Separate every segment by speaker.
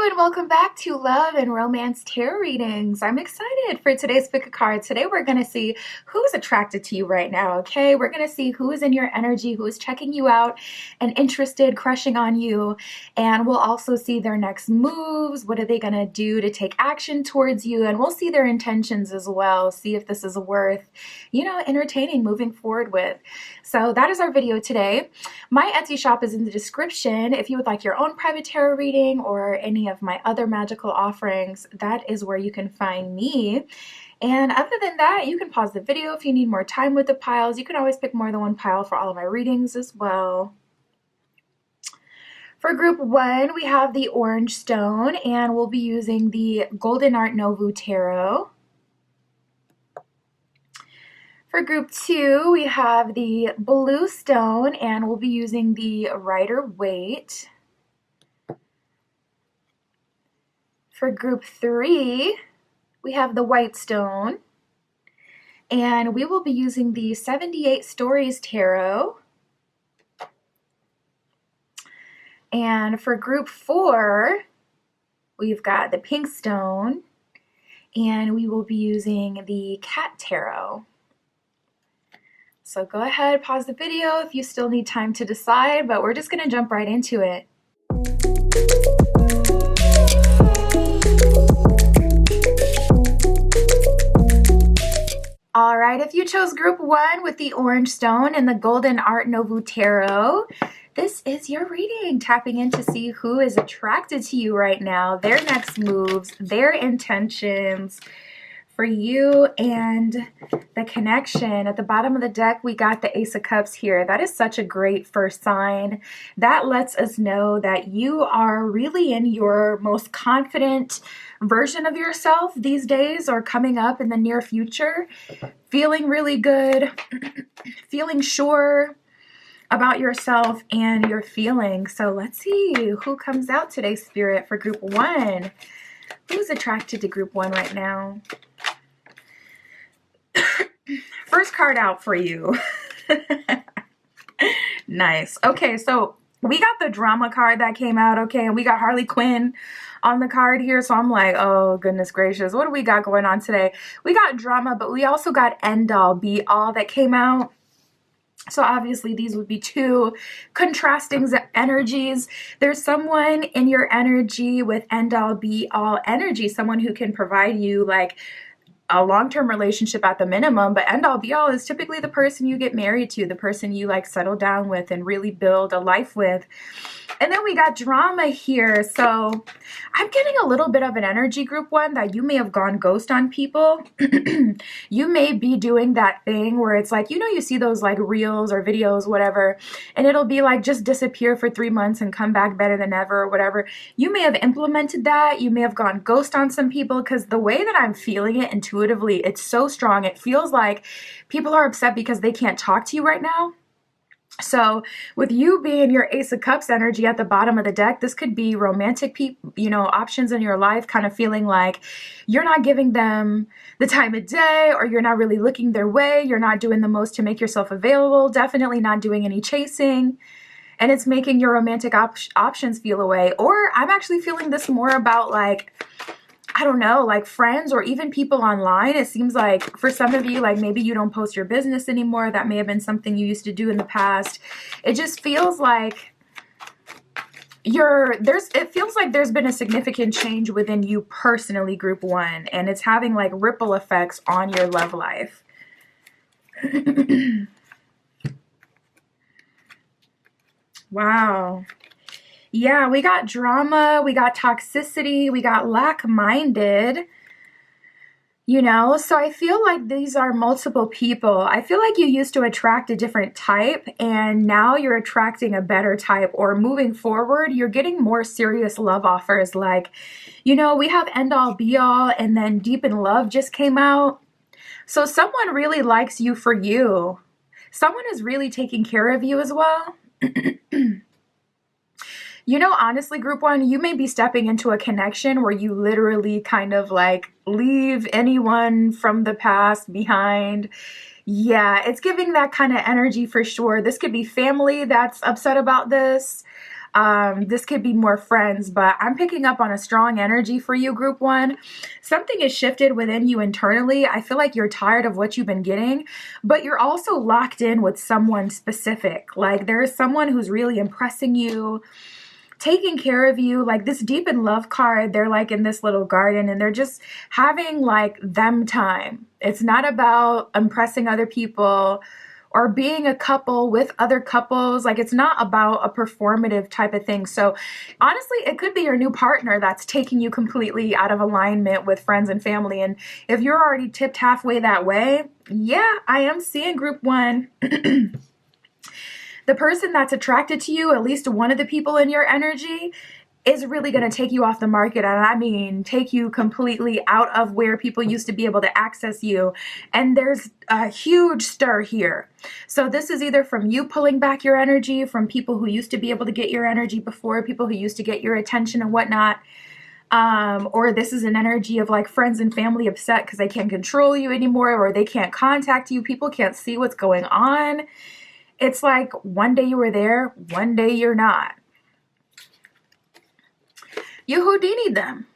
Speaker 1: and welcome back to Love and Romance Tarot Readings. I'm excited for today's pick a card. Today we're going to see who's attracted to you right now, okay? We're going to see who is in your energy, who is checking you out and interested, crushing on you. And we'll also see their next moves. What are they going to do to take action towards you? And we'll see their intentions as well. See if this is worth, entertaining, moving forward with. So that is our video today. My Etsy shop is in the description. If you would like your own private tarot reading or any of my other magical offerings, that is where you can find me. And other than that, you can pause the video if you need more time with the piles. You can always pick more than one pile for all of my readings as well. For group 1, we have the orange stone, and we'll be using the Golden Art Nouveau Tarot. For group 2, we have the blue stone, and we'll be using the Rider-Waite. For group 3, we have the white stone, and we will be using the 78 Stories Tarot. And for group 4, we've got the pink stone, and we will be using the cat tarot. So go ahead, pause the video if you still need time to decide, but we're just going to jump right into it. All right, if you chose group 1 with the orange stone and the Golden Art Nouveau Tarot, this is your reading, tapping in to see who is attracted to you right now, their next moves, their intentions for you, and the connection. At the bottom of the deck, we got the Ace of Cups here. That is such a great first sign. That lets us know that you are really in your most confident version of yourself these days or coming up in the near future. Feeling really good, feeling sure about yourself and your feelings. So let's see who comes out today, Spirit, for group 1. Who's attracted to group 1 right now? First card out for you. Nice. Okay, so we got the drama card that came out, okay, and we got Harley Quinn on the card here. So I'm like, oh, goodness gracious. What do we got going on today? We got drama, but we also got end all, be all that came out. So obviously these would be two contrasting energies. There's someone in your energy with end all, be all energy, someone who can provide you like a long-term relationship at the minimum, but end all be all is typically the person you get married to, the person you like settle down with and really build a life with. And then we got drama here. So I'm getting a little bit of an energy, group 1, that you may have gone ghost on people. You may be doing that thing where it's like, you see those like reels or videos, whatever, and it'll be like just disappear for 3 months and come back better than ever or whatever. You may have implemented that. You may have gone ghost on some people, because the way that I'm feeling it intuitively, it's so strong. It feels like people are upset because they can't talk to you right now. So with you being your Ace of Cups energy at the bottom of the deck, this could be romantic people, options in your life, kind of feeling like you're not giving them the time of day, or you're not really looking their way. You're not doing the most to make yourself available, definitely not doing any chasing. And it's making your romantic options feel away. Or I'm actually feeling this more about like, I don't know, like friends or even people online. It seems like for some of you, like maybe you don't post your business anymore. That may have been something you used to do in the past. It just feels like it feels like there's been a significant change within you personally, group 1, and it's having like ripple effects on your love life. Wow. Yeah, we got drama, we got toxicity, we got lack-minded, so I feel like these are multiple people. I feel like you used to attract a different type, and now you're attracting a better type, or moving forward, you're getting more serious love offers. Like, we have end all be all, and then deep in love just came out. So someone really likes you for you. Someone is really taking care of you as well. Honestly, group 1, you may be stepping into a connection where you literally kind of like leave anyone from the past behind. Yeah, it's giving that kind of energy for sure. This could be family that's upset about this. This could be more friends, but I'm picking up on a strong energy for you, group one. Something is shifted within you internally. I feel like you're tired of what you've been getting, but you're also locked in with someone specific. Like there is someone who's really impressing you, taking care of you. Like this deep in love card, they're like in this little garden and they're just having like them time. It's not about impressing other people or being a couple with other couples. Like it's not about a performative type of thing. So honestly, it could be your new partner that's taking you completely out of alignment with friends and family. And if you're already tipped halfway that way, yeah, I am seeing group one. The person that's attracted to you, at least one of the people in your energy, is really going to take you off the market. And I mean, take you completely out of where people used to be able to access you. And there's a huge stir here. So this is either from you pulling back your energy from people who used to be able to get your energy before, people who used to get your attention and whatnot. Or this is an energy of like friends and family upset because they can't control you anymore, or they can't contact you. People can't see what's going on. It's like one day you were there, one day you're not. You Houdini'd them.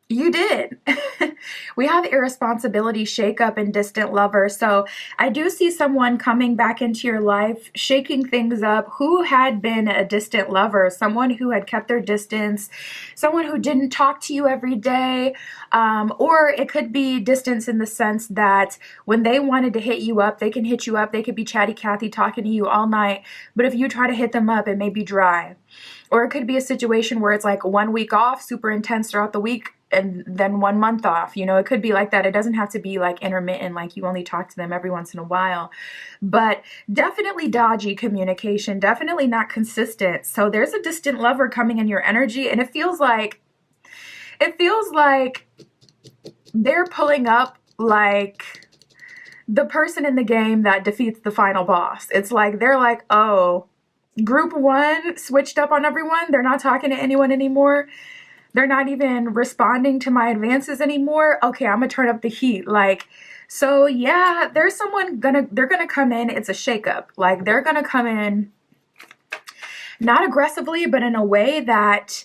Speaker 1: You did. We have irresponsibility, shakeup, and distant lover. So I do see someone coming back into your life, shaking things up, who had been a distant lover, someone who had kept their distance, someone who didn't talk to you every day. Or it could be distance in the sense that when they wanted to hit you up, they can hit you up. They could be chatty Cathy talking to you all night. But if you try to hit them up, it may be dry. Or it could be a situation where it's like 1 week off, super intense throughout the week, and then 1 month off. You know, it could be like that. It doesn't have to be like intermittent, like you only talk to them every once in a while. But definitely dodgy communication, definitely not consistent. So there's a distant lover coming in your energy, and it feels like they're pulling up like the person in the game that defeats the final boss. It's like they're like, oh, group one switched up on everyone. They're not talking to anyone anymore. They're not even responding to my advances anymore. Okay, I'm gonna turn up the heat. Like, so yeah, there's someone they're gonna come in. It's a shakeup. Like they're gonna come in not aggressively, but in a way that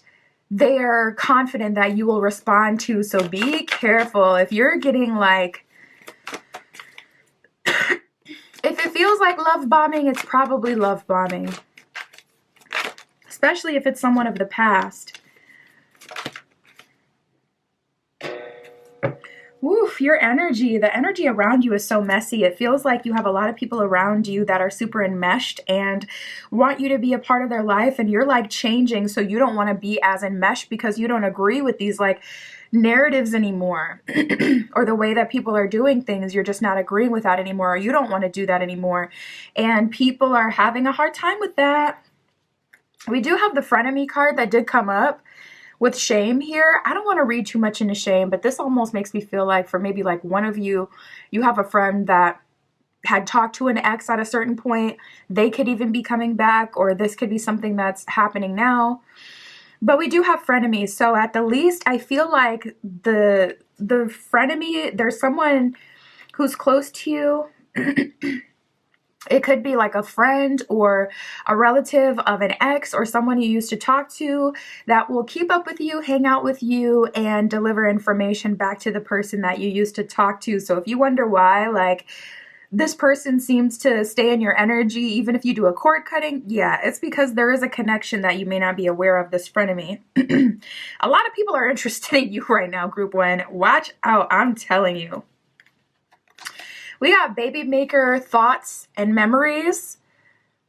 Speaker 1: they're confident that you will respond to. So be careful. If you're getting like, if it feels like love bombing, it's probably love bombing. Especially if it's someone of the past. Woof, your energy, the energy around you is so messy. It feels like you have a lot of people around you that are super enmeshed and want you to be a part of their life, and you're like changing, so you don't want to be as enmeshed because you don't agree with these like narratives anymore or the way that people are doing things. You're just not agreeing with that anymore, or you don't want to do that anymore. And people are having a hard time with that. We do have the frenemy card that did come up with shame here. I don't want to read too much into shame, but this almost makes me feel like for maybe like one of you, you have a friend that had talked to an ex at a certain point. They could even be coming back, or this could be something that's happening now. But we do have frenemies. So at the least, I feel like the frenemy, there's someone who's close to you. It could be like a friend or a relative of an ex or someone you used to talk to that will keep up with you, hang out with you, and deliver information back to the person that you used to talk to. So if you wonder why, like, this person seems to stay in your energy even if you do a cord cutting, yeah, it's because there is a connection that you may not be aware of, this frenemy. A lot of people are interested in you right now, group one. Watch out, I'm telling you. We got baby maker thoughts and memories.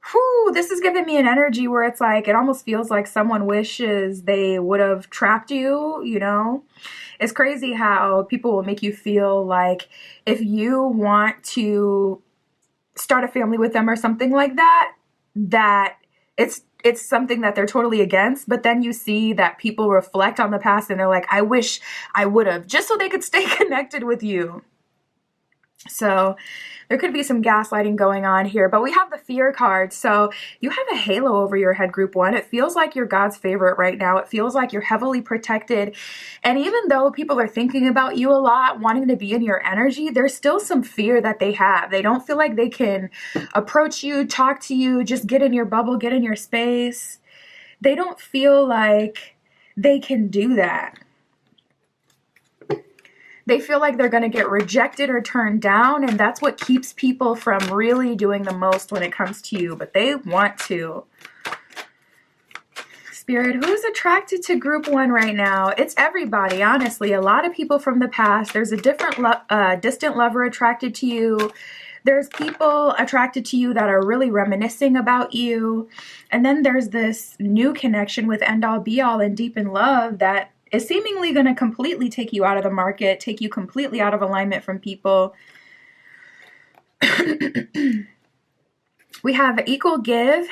Speaker 1: Whew, this is giving me an energy where it's like, it almost feels like someone wishes they would have trapped you, you know? It's crazy how people will make you feel like if you want to start a family with them or something like that, that it's something that they're totally against. But then you see that people reflect on the past and they're like, I wish I would have, just so they could stay connected with you. So there could be some gaslighting going on here, but we have the fear card. So you have a halo over your head, group one. It feels like you're God's favorite right now. It feels like you're heavily protected. And even though people are thinking about you a lot, wanting to be in your energy, there's still some fear that they have. They don't feel like they can approach you, talk to you, just get in your bubble, get in your space. they don't feel like they can do that. They feel like they're going to get rejected or turned down, and that's what keeps people from really doing the most when it comes to you, but they want to. Spirit, who's attracted to group 1 right now? It's everybody, honestly. A lot of people from the past. There's a different distant lover attracted to you. There's people attracted to you that are really reminiscing about you. And then there's this new connection with End All Be All and Deep in Love that is seemingly going to completely take you out of the market, take you completely out of alignment from people. We have equal give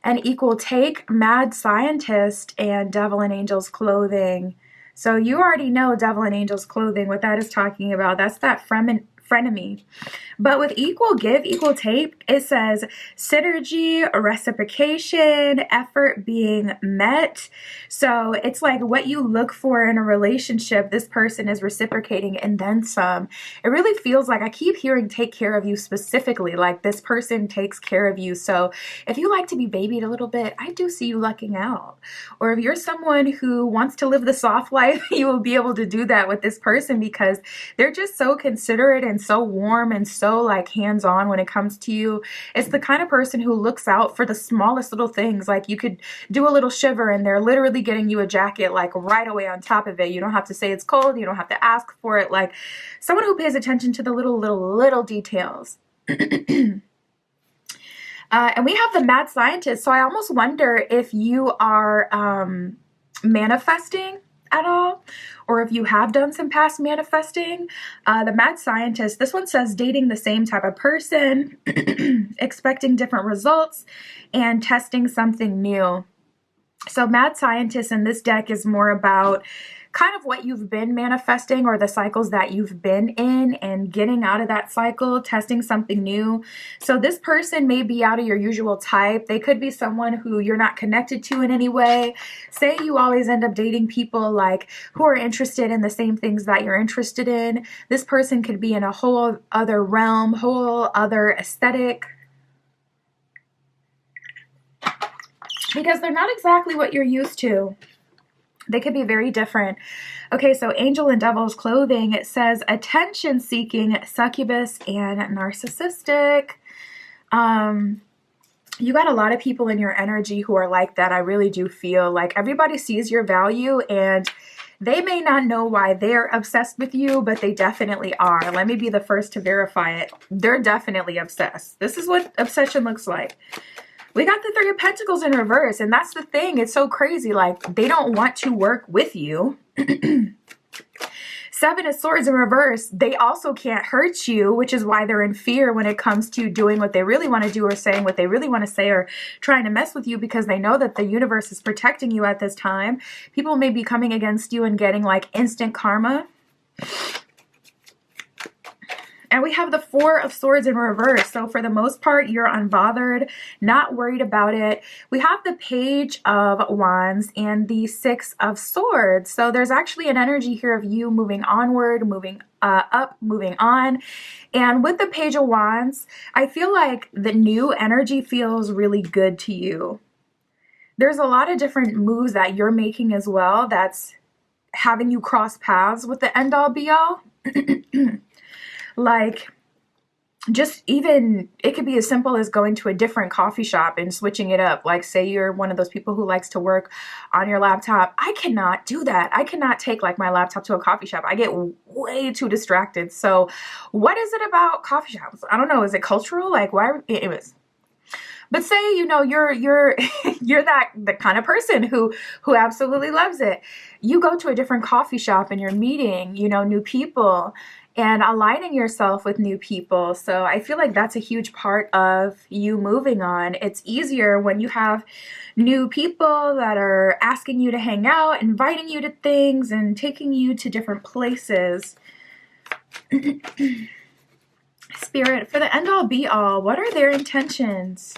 Speaker 1: and equal take, mad scientist, and devil and angel's clothing. So you already know devil and angel's clothing, what that is talking about. That's that frenemy. But with equal give, equal take, it says synergy, reciprocation, effort being met. So it's like what you look for in a relationship, this person is reciprocating and then some. It really feels like I keep hearing take care of you specifically, like this person takes care of you. So if you like to be babied a little bit, I do see you lucking out. Or if you're someone who wants to live the soft life, you will be able to do that with this person because they're just so considerate and so warm and so like hands-on when it comes to you. It's the kind of person who looks out for the smallest little things. Like you could do a little shiver and they're literally getting you a jacket like right away on top of it. You don't have to say it's cold. You don't have to ask for it. Like someone who pays attention to the little details. And we have the mad scientist. So I almost wonder if you are manifesting at all, or if you have done some past manifesting. The mad scientist, this one says dating the same type of person, expecting different results, and testing something new. So mad scientist in this deck is more about kind of what you've been manifesting or the cycles that you've been in and getting out of that cycle, testing something new. So this person may be out of your usual type. They could be someone who you're not connected to in any way. Say you always end up dating people like who are interested in the same things that you're interested in. This person could be in a whole other realm, whole other aesthetic, because they're not exactly what you're used to. They could be very different. Okay, so angel and devil's clothing, it says attention-seeking, succubus, and narcissistic. You got a lot of people in your energy who are like that. I really do feel like everybody sees your value and they may not know why they're obsessed with you, but they definitely are. Let me be the first to verify it. They're definitely obsessed. This is what obsession looks like. We got the 3 of Pentacles in reverse, and that's the thing. It's so crazy. Like, they don't want to work with you. 7 of Swords in reverse, they also can't hurt you, which is why they're in fear when it comes to doing what they really want to do or saying what they really want to say or trying to mess with you, because they know that the universe is protecting you at this time. People may be coming against you and getting like instant karma. And we have the 4 of Swords in reverse. So for the most part, you're unbothered, not worried about it. We have the Page of Wands and the 6 of Swords. So there's actually an energy here of you moving onward, moving up, moving on. And with the Page of Wands, I feel like the new energy feels really good to you. There's a lot of different moves that you're making as well that's having you cross paths with the end all be all. Like, just even, it could be as simple as going to a different coffee shop and switching it up. Like, say you're one of those people who likes to work on your laptop. I cannot do that. I cannot take like my laptop to a coffee shop. I get way too distracted. So what is it about coffee shops? I don't know. Is it cultural? Like, why? Anyways. But say, you know, you're you're the kind of person who absolutely loves it. You go to a different coffee shop and you're meeting, you know, new people and aligning yourself with new people. So I feel like that's a huge part of you moving on. It's easier when you have new people that are asking you to hang out, inviting you to things, and taking you to different places. Spirit, for the end all be all, what are their intentions?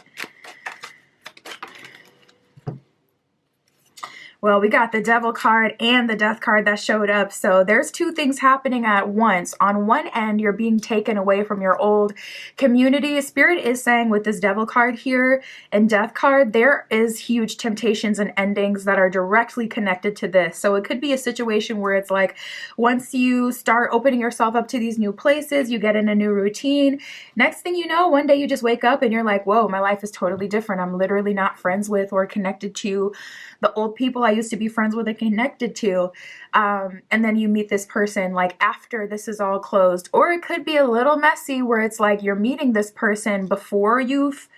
Speaker 1: Well, we got the Devil card and the Death card that showed up. So there's two things happening at once. On one end, you're being taken away from your old community. Spirit is saying with this Devil card here and Death card, there is huge temptations and endings that are directly connected to this. So it could be a situation where it's like once you start opening yourself up to these new places, you get in a new routine. Next thing you know, one day you just wake up and you're like, whoa, my life is totally different. I'm literally not friends with or connected to the old people I used to be friends with and connected to. And then you meet this person like after this is all closed. Or it could be a little messy where it's like you're meeting this person before you've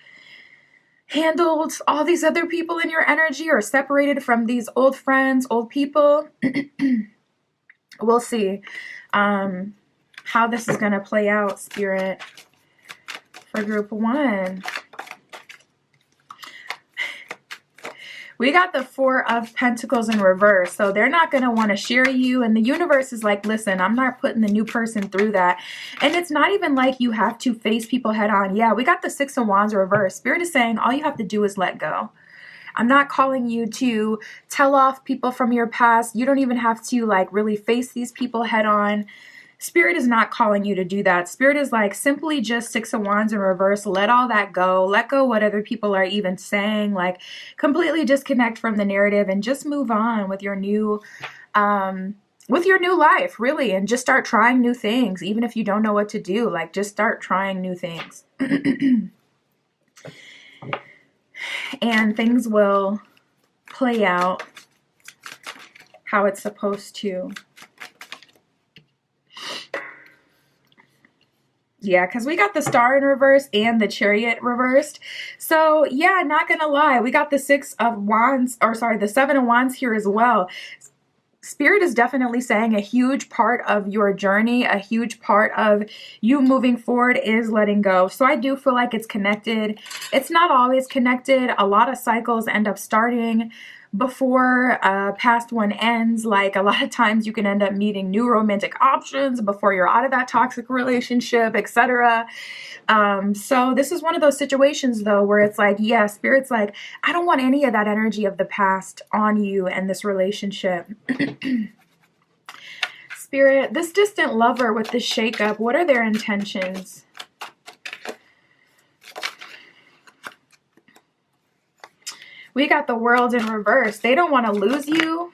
Speaker 1: handled all these other people in your energy or separated from these old friends, old people. We'll see how this is going to play out, Spirit, for group 1. We got the 4 of Pentacles in reverse. So they're not going to want to share you. And the universe is like, listen, I'm not putting the new person through that. And it's not even like you have to face people head on. Yeah, we got the 6 of Wands reverse. Spirit is saying all you have to do is let go. I'm not calling you to tell off people from your past. You don't even have to like really face these people head on. Spirit is not calling you to do that. Spirit is like simply just 6 of Wands in reverse. Let all that go. Let go what other people are even saying. Like completely disconnect from the narrative and just move on with your new life, really, and just start trying new things. Even if you don't know what to do, like just start trying new things. And things will play out how it's supposed to. Yeah, because we got the Star in reverse and the Chariot reversed. So yeah, not gonna lie, we got the 6 of Wands, or sorry, the 7 of Wands here as well. Spirit is definitely saying a huge part of your journey, a huge part of you moving forward is letting go. So I do feel like it's connected. It's not always connected. A lot of cycles end up starting before past one ends. Like a lot of times you can end up meeting new romantic options before you're out of that toxic relationship, etc. So this is one of those situations though where it's like, yeah, Spirit's like, I don't want any of that energy of the past on you and this relationship. Spirit, this distant lover with this shakeup, what are their intentions? We got the World in reverse. They don't want to lose you.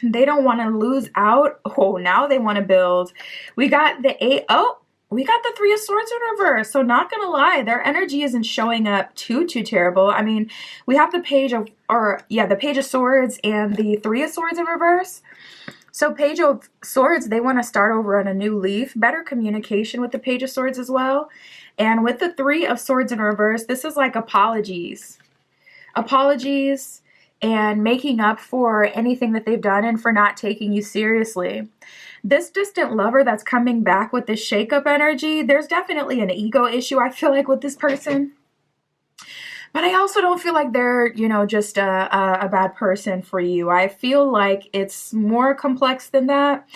Speaker 1: They don't want to lose out. Oh, now they want to build. We got the 8. Oh, we got the 3 of Swords in reverse. So not going to lie, their energy isn't showing up too terrible. I mean, we have the Page of, the Page of Swords and the 3 of Swords in reverse. So Page of Swords, they want to start over on a new leaf. Better communication with the Page of Swords as well. And with the 3 of Swords in reverse, this is like apologies. Apologies and making up for anything that they've done and for not taking you seriously. This distant lover that's coming back with this shakeup energy, there's definitely an ego issue, I feel like, with this person. But I also don't feel like they're, you know, just a bad person for you. I feel like it's more complex than that.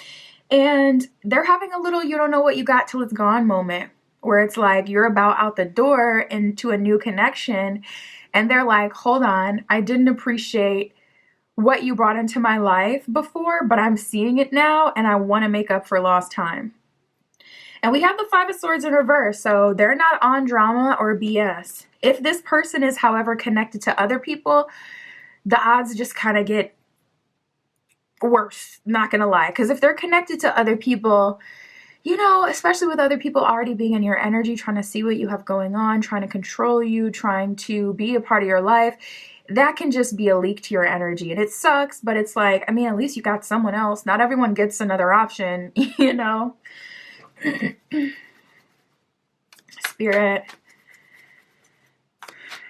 Speaker 1: And they're having a little you don't know what you got till it's gone moment, where it's like you're about out the door into a new connection. And they're like, hold on, I didn't appreciate what you brought into my life before, but I'm seeing it now and I want to make up for lost time. And we have the 5 of Swords in reverse, so they're not on drama or BS. If this person is, however, connected to other people, the odds just kind of get worse, not going to lie. Because if they're connected to other people, you know, especially with other people already being in your energy, trying to see what you have going on, trying to control you, trying to be a part of your life, that can just be a leak to your energy. And it sucks, but it's like, I mean, at least you got someone else. Not everyone gets another option, you know? Spirit.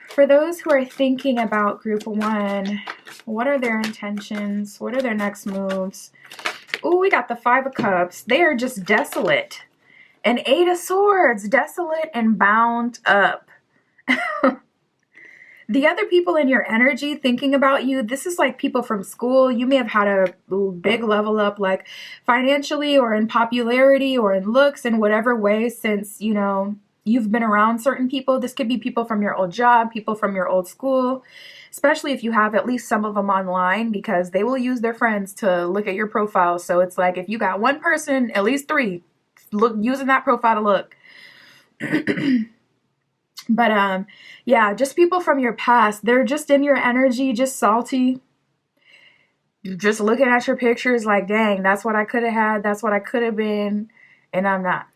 Speaker 1: For those who are thinking about group 1, what are their intentions? What are their next moves? Oh, we got the 5 of Cups. They are just desolate. And 8 of Swords, desolate and bound up. The other people in your energy thinking about you, this is like people from school. You may have had a big level up, like financially or in popularity or in looks in whatever way since, you know, you've been around certain people. This could be people from your old job, people from your old school, especially if you have at least some of them online, because they will use their friends to look at your profile. So it's like if you got one person, at least three using that profile to look. But yeah, just people from your past. They're just in your energy, just salty. You're just looking at your pictures like, dang, that's what I could have had. That's what I could have been. And I'm not.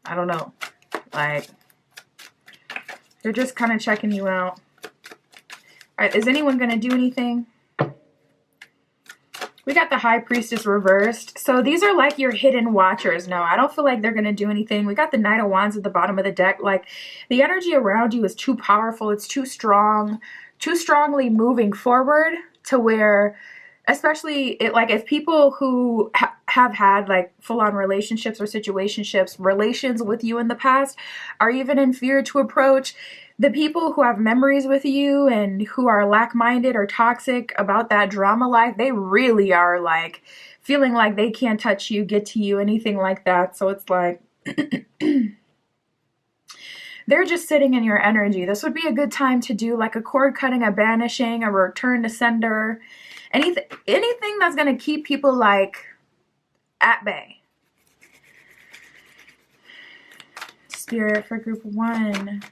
Speaker 1: I don't know. Like, they're just kind of checking you out. All right, is anyone going to do anything? We got the High Priestess reversed. So these are like your hidden watchers. No, I don't feel like they're going to do anything. We got the Knight of Wands at the bottom of the deck. Like, the energy around you is too powerful. It's too strong, too strongly moving forward to where, especially like if people who have had like full-on relationships or situationships, relations with you in the past are even in fear to approach. The people who have memories with you and who are lack-minded or toxic about that drama life, they really are like feeling like they can't touch you, get to you, anything like that. So it's like they're just sitting in your energy. This would be a good time to do like a cord cutting, a banishing, a return to sender, anything that's going to keep people like at bay. Spirit for group 1.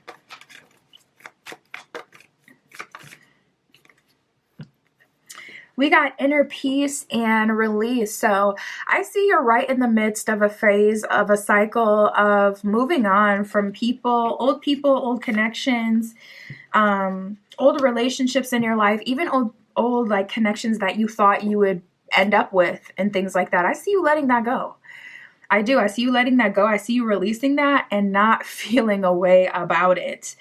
Speaker 1: We got inner peace and release. So I see you're right in the midst of a phase of a cycle of moving on from people, old connections, old relationships in your life, even old like connections that you thought you would end up with and things like that. I see you letting that go. I do. I see you letting that go. I see you releasing that and not feeling a way about it.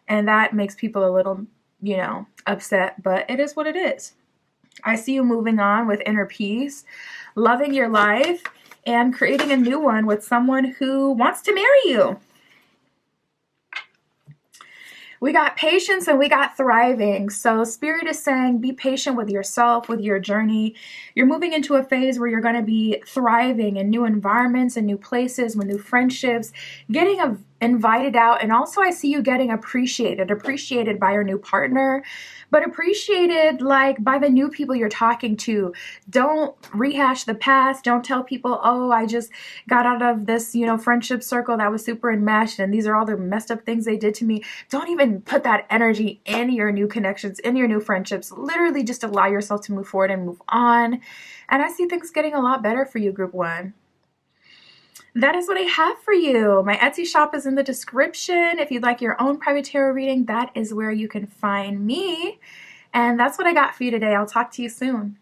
Speaker 1: And that makes people a little, you know, upset, but it is what it is. I see you moving on with inner peace, loving your life, and creating a new one with someone who wants to marry you. We got patience and we got thriving. So Spirit is saying be patient with yourself, with your journey. You're moving into a phase where you're going to be thriving in new environments and new places, with new friendships, getting invited out. And also I see you getting appreciated by your new partner, but appreciated like by the new people you're talking to. Don't rehash the past. Don't tell people, oh, I just got out of this, you know, friendship circle that was super enmeshed and these are all the messed up things they did to me. Don't even put that energy in your new connections, in your new friendships. Literally just allow yourself to move forward and move on. And I see things getting a lot better for you, group 1. That is what I have for you. My Etsy shop is in the description. If you'd like your own private tarot reading, that is where you can find me. And that's what I got for you today. I'll talk to you soon.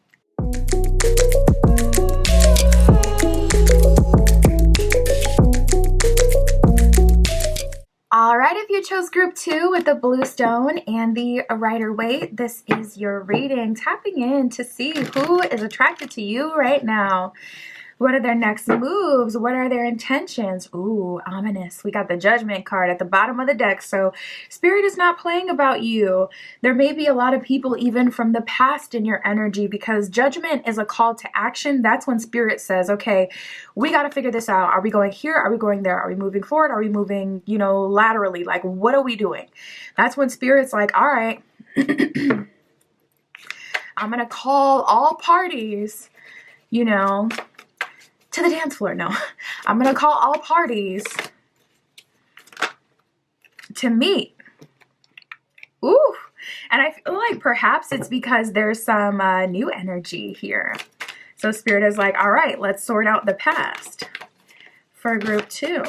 Speaker 1: All right, if you chose group 2 with the blue stone and the Rider-Waite, this is your reading, tapping in to see who is attracted to you right now. What are their next moves? What are their intentions? Ooh, ominous. We got the Judgment card at the bottom of the deck. So Spirit is not playing about you. There may be a lot of people even from the past in your energy, because Judgment is a call to action. That's when Spirit says, okay, we got to figure this out. Are we going here? Are we going there? Are we moving forward? Are we moving, you know, laterally? Like, what are we doing? That's when Spirit's like, all right, I'm going to call all parties, you know, to the dance floor. No, I'm going to call all parties to meet. Ooh. And I feel like perhaps it's because there's some new energy here. So Spirit is like, all right, let's sort out the past for group 2.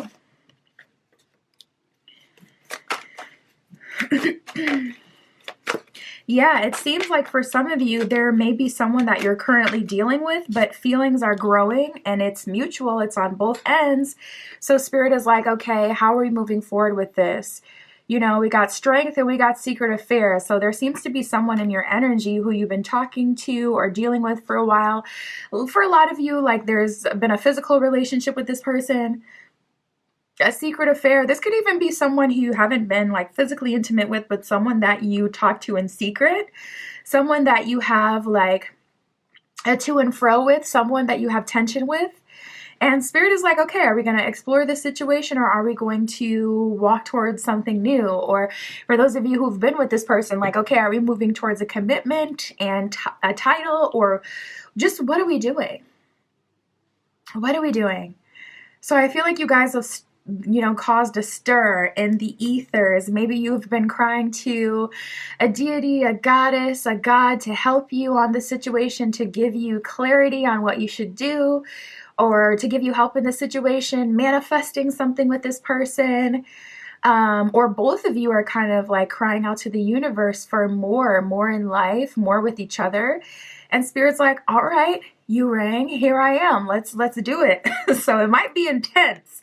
Speaker 1: Yeah, it seems like for some of you, there may be someone that you're currently dealing with, but feelings are growing and it's mutual. It's on both ends. So Spirit is like, okay, how are we moving forward with this? You know, we got Strength and we got Secret Affair. So there seems to be someone in your energy who you've been talking to or dealing with for a while. For a lot of you, like there's been a physical relationship with this person. A secret affair. This could even be someone who you haven't been like physically intimate with, but someone that you talk to in secret, someone that you have like a to and fro with, someone that you have tension with. And Spirit is like, okay, are we going to explore this situation, or are we going to walk towards something new? Or for those of you who've been with this person, like, okay, are we moving towards a commitment and a title, or just what are we doing? What are we doing? So I feel like you guys have, caused a stir in the ethers. Maybe you've been crying to a deity, a goddess, a god to help you on the situation, to give you clarity on what you should do, or to give you help in the situation, manifesting something with this person. Or both of you are kind of like crying out to the universe for more in life, more with each other. And Spirit's like, all right, you rang, here I am. Let's do it. So it might be intense,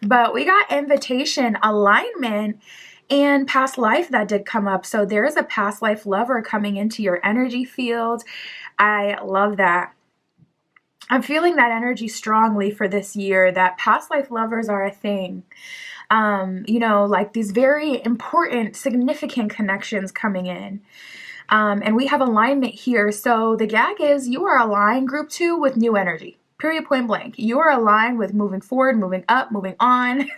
Speaker 1: but we got invitation, alignment, and past life that did come up. So there is a past life lover coming into your energy field. I love that. I'm feeling that energy strongly for this year, that past life lovers are a thing. Like these very important, significant connections coming in. And we have alignment here. So the gag is you are aligned, group 2, with new energy. Period, point blank. You are aligned with moving forward, moving up, moving on,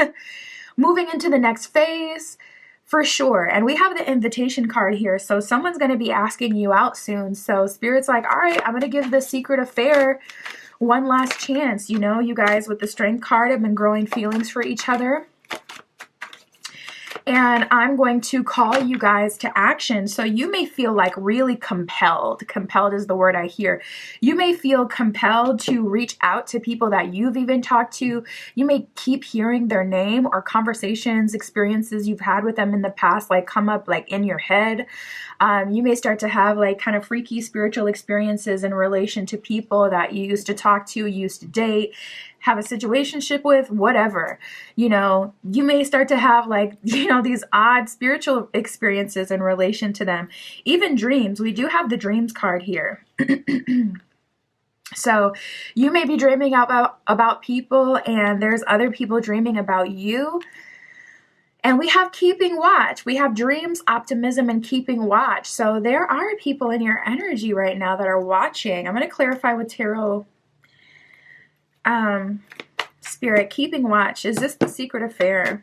Speaker 1: moving into the next phase. For sure. And we have the invitation card here. So someone's going to be asking you out soon. So Spirit's like, all right, I'm going to give the secret affair one last chance. You guys with the Strength card have been growing feelings for each other. And I'm going to call you guys to action. So you may feel like really compelled. Compelled is the word I hear. You may feel compelled to reach out to people that you've even talked to. You may keep hearing their name, or conversations, experiences you've had with them in the past, like come up like in your head. You may start to have like kind of freaky spiritual experiences in relation to people that you used to talk to, used to date, have a situationship with, whatever. You may start to have like, these odd spiritual experiences in relation to them. Even dreams. We do have the dreams card here. So you may be dreaming about people, and there's other people dreaming about you. And we have keeping watch. We have dreams, optimism, and keeping watch. So there are people in your energy right now that are watching. I'm going to clarify with tarot. Spirit, keeping watch. Is this the secret affair?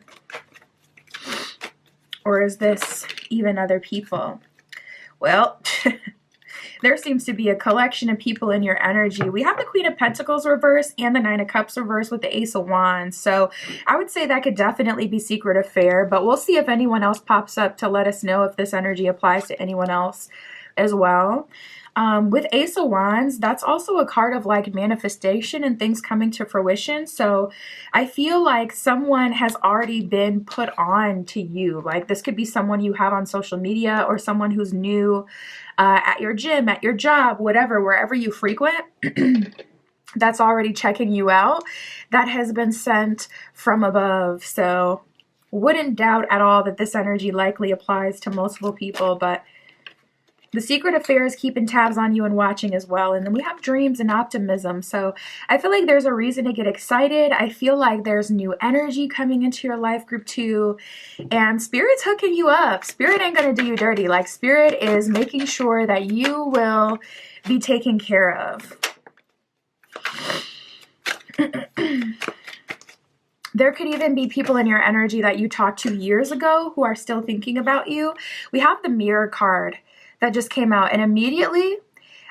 Speaker 1: Or is this even other people? Well, there seems to be a collection of people in your energy. We have the Queen of Pentacles reverse and the Nine of Cups reverse with the Ace of Wands. So I would say that could definitely be secret affair, but we'll see if anyone else pops up to let us know if this energy applies to anyone else as well. With Ace of Wands, that's also a card of like manifestation and things coming to fruition. So I feel like someone has already been put on to you. Like this could be someone you have on social media, or someone who's new at your gym, at your job, whatever, wherever you frequent. That's already checking you out. That has been sent from above. So wouldn't doubt at all that this energy likely applies to multiple people, but the secret affair is keeping tabs on you and watching as well. And then we have dreams and optimism. So I feel like there's a reason to get excited. I feel like there's new energy coming into your life, group 2. And Spirit's hooking you up. Spirit ain't going to do you dirty. Like Spirit is making sure that you will be taken care of. There could even be people in your energy that you talked to years ago who are still thinking about you. We have the Mirror card that just came out, and immediately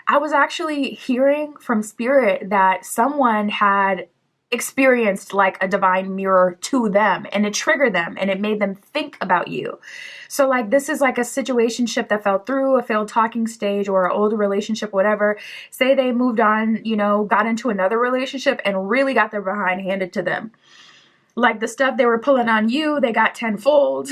Speaker 1: I was actually hearing from Spirit that someone had experienced like a divine mirror to them, and it triggered them and it made them think about you. So like this is like a situationship that fell through, a failed talking stage, or an old relationship, whatever. Say they moved on, got into another relationship and really got their behind handed to them. Like the stuff they were pulling on you, they got tenfold.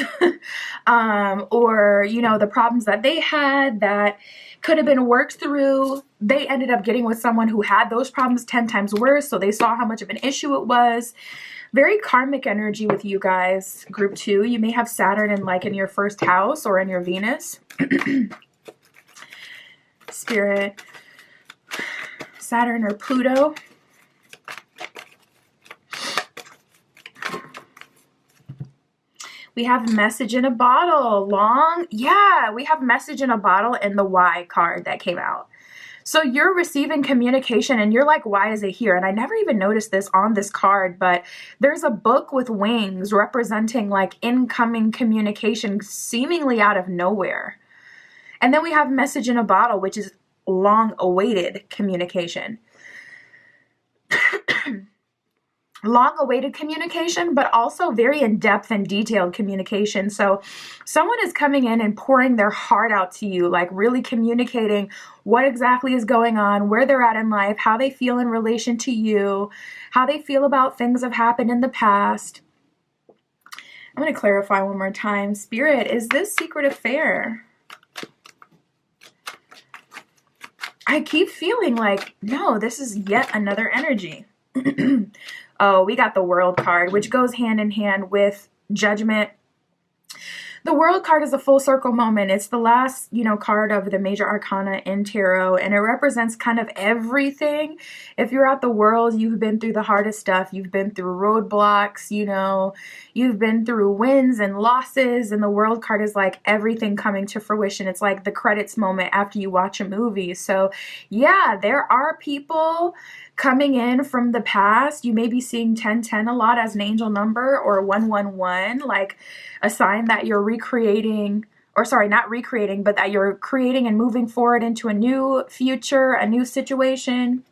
Speaker 1: Or, the problems that they had that could have been worked through, they ended up getting with someone who had those problems 10 times worse. So they saw how much of an issue it was. Very karmic energy with you guys, group 2. You may have Saturn in your first house or in your Venus. Spirit, Saturn or Pluto. We have message in a bottle. Long. Yeah, we have message in a bottle and the Y card that came out. So you're receiving communication and you're like, why is it here? And I never even noticed this on this card, but there's a book with wings representing like incoming communication seemingly out of nowhere. And then we have message in a bottle, which is long awaited communication. Long awaited communication, but also very in-depth and detailed communication. So someone is coming in and pouring their heart out to you, like really communicating what exactly is going on, where they're at in life, how they feel in relation to you, how they feel about things that have happened in the past. I'm going to clarify one more time. Spirit, is this secret affair? I keep feeling like, no, this is yet another energy. Oh, we got the World card, which goes hand in hand with Judgment. The World card is a full circle moment. It's the last, card of the major arcana in tarot, and it represents kind of everything. If you're at the World, you've been through the hardest stuff. You've been through roadblocks, you've been through wins and losses, and the World card is like everything coming to fruition. It's like the credits moment after you watch a movie. So yeah, there are people coming in from the past. You may be seeing 1010 a lot as an angel number, or 111, like a sign that you're recreating, or sorry, not recreating, but that you're creating and moving forward into a new future, a new situation.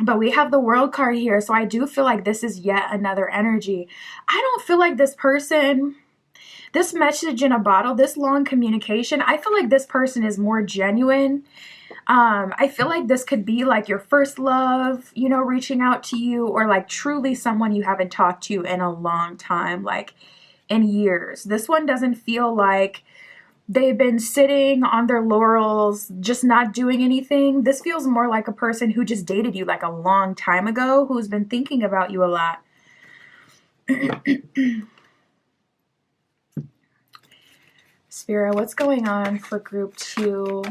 Speaker 1: But we have the World card here, so I do feel like this is yet another energy. I don't feel like this person, this message in a bottle, this long communication, I feel like this person is more genuine. I feel like this could be like your first love, reaching out to you, or like truly someone you haven't talked to in a long time, like in years. This one doesn't feel like they've been sitting on their laurels, just not doing anything. This feels more like a person who just dated you like a long time ago, who's been thinking about you a lot. Spirit, what's going on for group 2?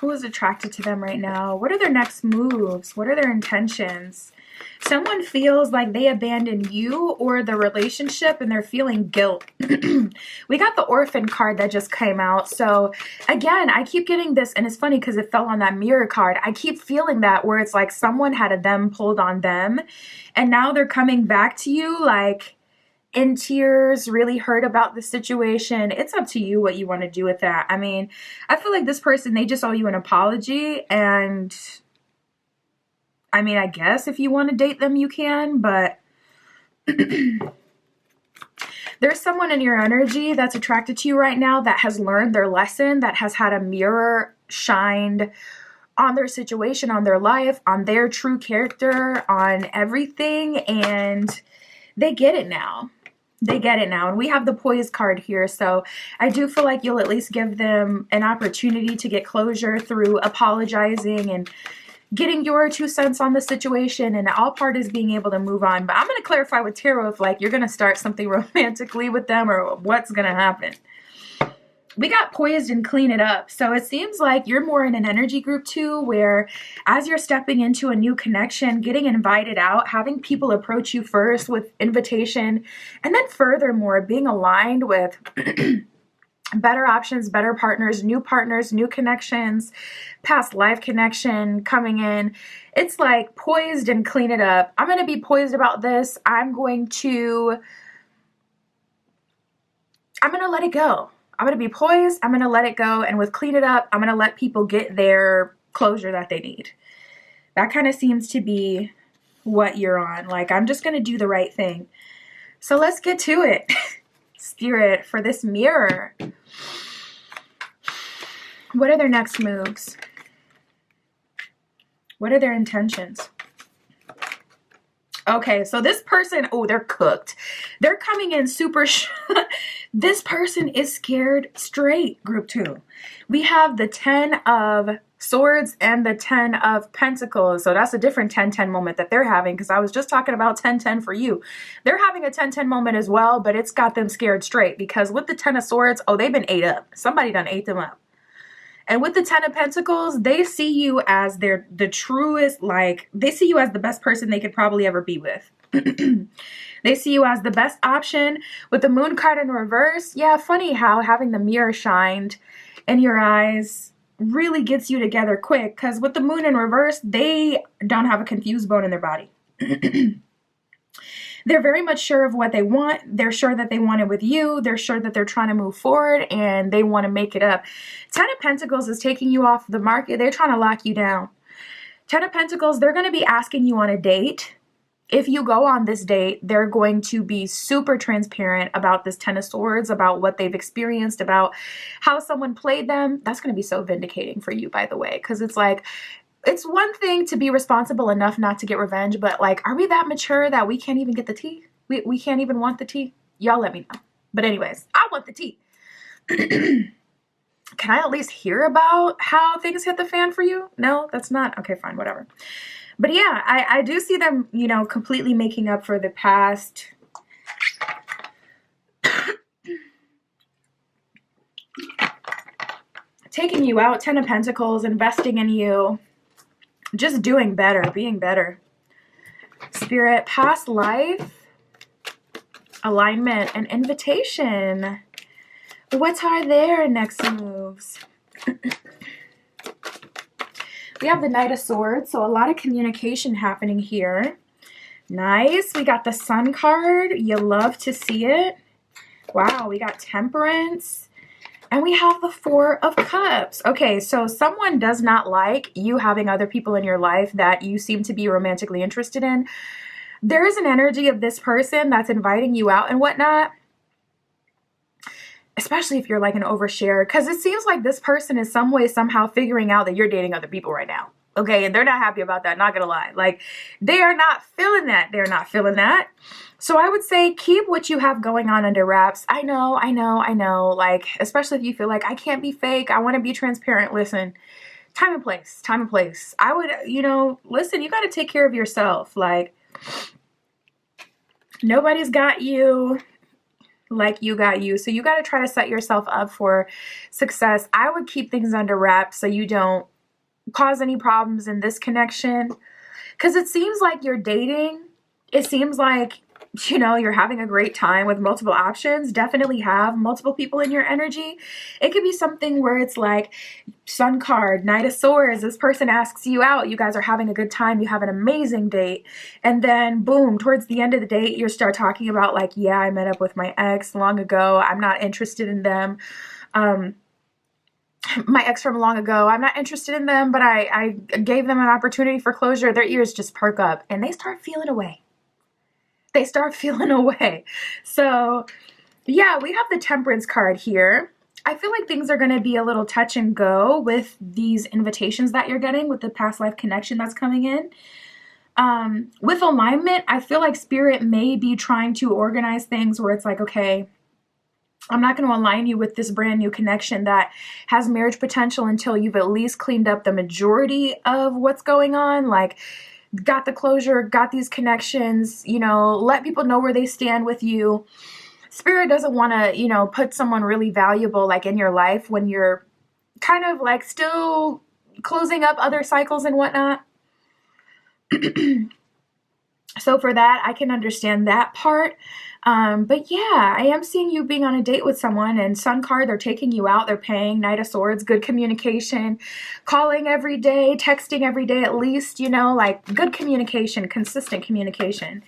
Speaker 1: Who is attracted to them right now? What are their next moves? What are their intentions? Someone feels like they abandoned you or the relationship, and they're feeling guilt. We got the Orphan card that just came out. So again, I keep getting this, and it's funny because it fell on that Mirror card. I keep feeling that, where it's like someone had a them pulled on them, and now they're coming back to you like in tears, really hurt about the situation. It's up to you what you want to do with that. I mean, I feel like this person, they just owe you an apology. And I mean, I guess if you want to date them, you can, but there's someone in your energy that's attracted to you right now that has learned their lesson, that has had a mirror shined on their situation, on their life, on their true character, on everything. And they get it now. They get it now. And we have the Poise card here. So I do feel like you'll at least give them an opportunity to get closure through apologizing and getting your 2 cents on the situation. And all part is being able to move on. But I'm going to clarify with tarot if like you're going to start something romantically with them, or what's going to happen. We got Poised and Clean It Up. So it seems like you're more in an energy group 2, where as you're stepping into a new connection, getting invited out, having people approach you first with invitation, and then furthermore, being aligned with better options, better partners, new connections, past life connection coming in. It's like poised and clean it up. I'm going to be poised about this. I'm going to let it go. I'm going to be poised. I'm going to let it go. And with clean it up, I'm going to let people get their closure that they need. That kind of seems to be what you're on. Like, I'm just going to do the right thing. So let's get to it. Spirit, for this Mirror, what are their next moves? What are their intentions? Okay, so this person, oh, they're cooked. They're coming in super this person is scared straight, group 2. We have the 10 of Swords and the 10 of Pentacles. So that's a different 10-10 moment that they're having, because I was just talking about 10-10 for you. They're having a 10-10 moment as well, but it's got them scared straight, because with the 10 of Swords, oh, they've been ate up. Somebody done ate them up. And with the 10 of Pentacles, they see you as the truest, like, they see you as the best person they could probably ever be with. They see you as the best option. With the Moon card in reverse, yeah, funny how having the mirror shined in your eyes really gets you together quick, because with the moon in reverse, they don't have a confused bone in their body. They're very much sure of what they want. They're sure that they want it with you. They're sure that they're trying to move forward and they want to make it up. 10 of Pentacles is taking you off the market. They're trying to lock you down. 10 of Pentacles, they're going to be asking you on a date. If you go on this date, they're going to be super transparent about this 10 of Swords, about what they've experienced, about how someone played them. That's going to be so vindicating for you, by the way, because it's like, it's one thing to be responsible enough not to get revenge, but like, are we that mature that we can't even get the tea? We can't even want the tea? Y'all let me know. But anyways, I want the tea. Can I at least hear about how things hit the fan for you? No, that's not. Okay, fine, whatever. But yeah, I do see them, you know, completely making up for the past. Taking you out, 10 of Pentacles, investing in you. Just doing better, being better. Spirit, past life, alignment, and invitation. What are their next moves? We have the Knight of Swords, so a lot of communication happening here. Nice. We got the Sun card. You love to see it. Wow, we got Temperance. And we have the Four of Cups. Okay, so someone does not like you having other people in your life that you seem to be romantically interested in. There is an energy of this person that's inviting you out and whatnot. Especially if you're like an overshare, because it seems like this person is some way, somehow figuring out that you're dating other people right now. Okay, and they're not happy about that, not gonna lie. Like, they are not feeling that. They're not feeling that. So I would say keep what you have going on under wraps. I know. Like, especially if you feel like, I can't be fake, I want to be transparent. Listen, time and place, time and place. I would, you know, listen, you got to take care of yourself. Like, nobody's got you like you got you. So you got to try to set yourself up for success. I would keep things under wraps so you don't cause any problems in this connection. Because it seems like you're dating. It seems like, you know, you're having a great time with multiple options. Definitely have multiple people in your energy. It could be something where it's like Sun card, Knight of Swords. This person asks you out. You guys are having a good time. You have an amazing date. And then boom, towards the end of the date, you start talking about like, yeah, I met up with my ex long ago. I'm not interested in them. My ex from long ago, I'm not interested in them, but I gave them an opportunity for closure. Their ears just perk up and they start feeling away. They start feeling away. So yeah, we have the Temperance card here. I feel like things are going to be a little touch and go with these invitations that you're getting, with the past life connection that's coming in. With alignment, I feel like Spirit may be trying to organize things where it's like, okay, I'm not going to align you with this brand new connection that has marriage potential until you've at least cleaned up the majority of what's going on. Like, got the closure, got these connections, you know, let people know where they stand with you. Spirit doesn't want to, you know, put someone really valuable like in your life when you're kind of like still closing up other cycles and whatnot. So for that, I can understand that part. But yeah, I am seeing you being on a date with someone, and Sun card, they're taking you out, they're paying, Knight of Swords, good communication, calling every day, texting every day at least, you know, like good communication, consistent communication.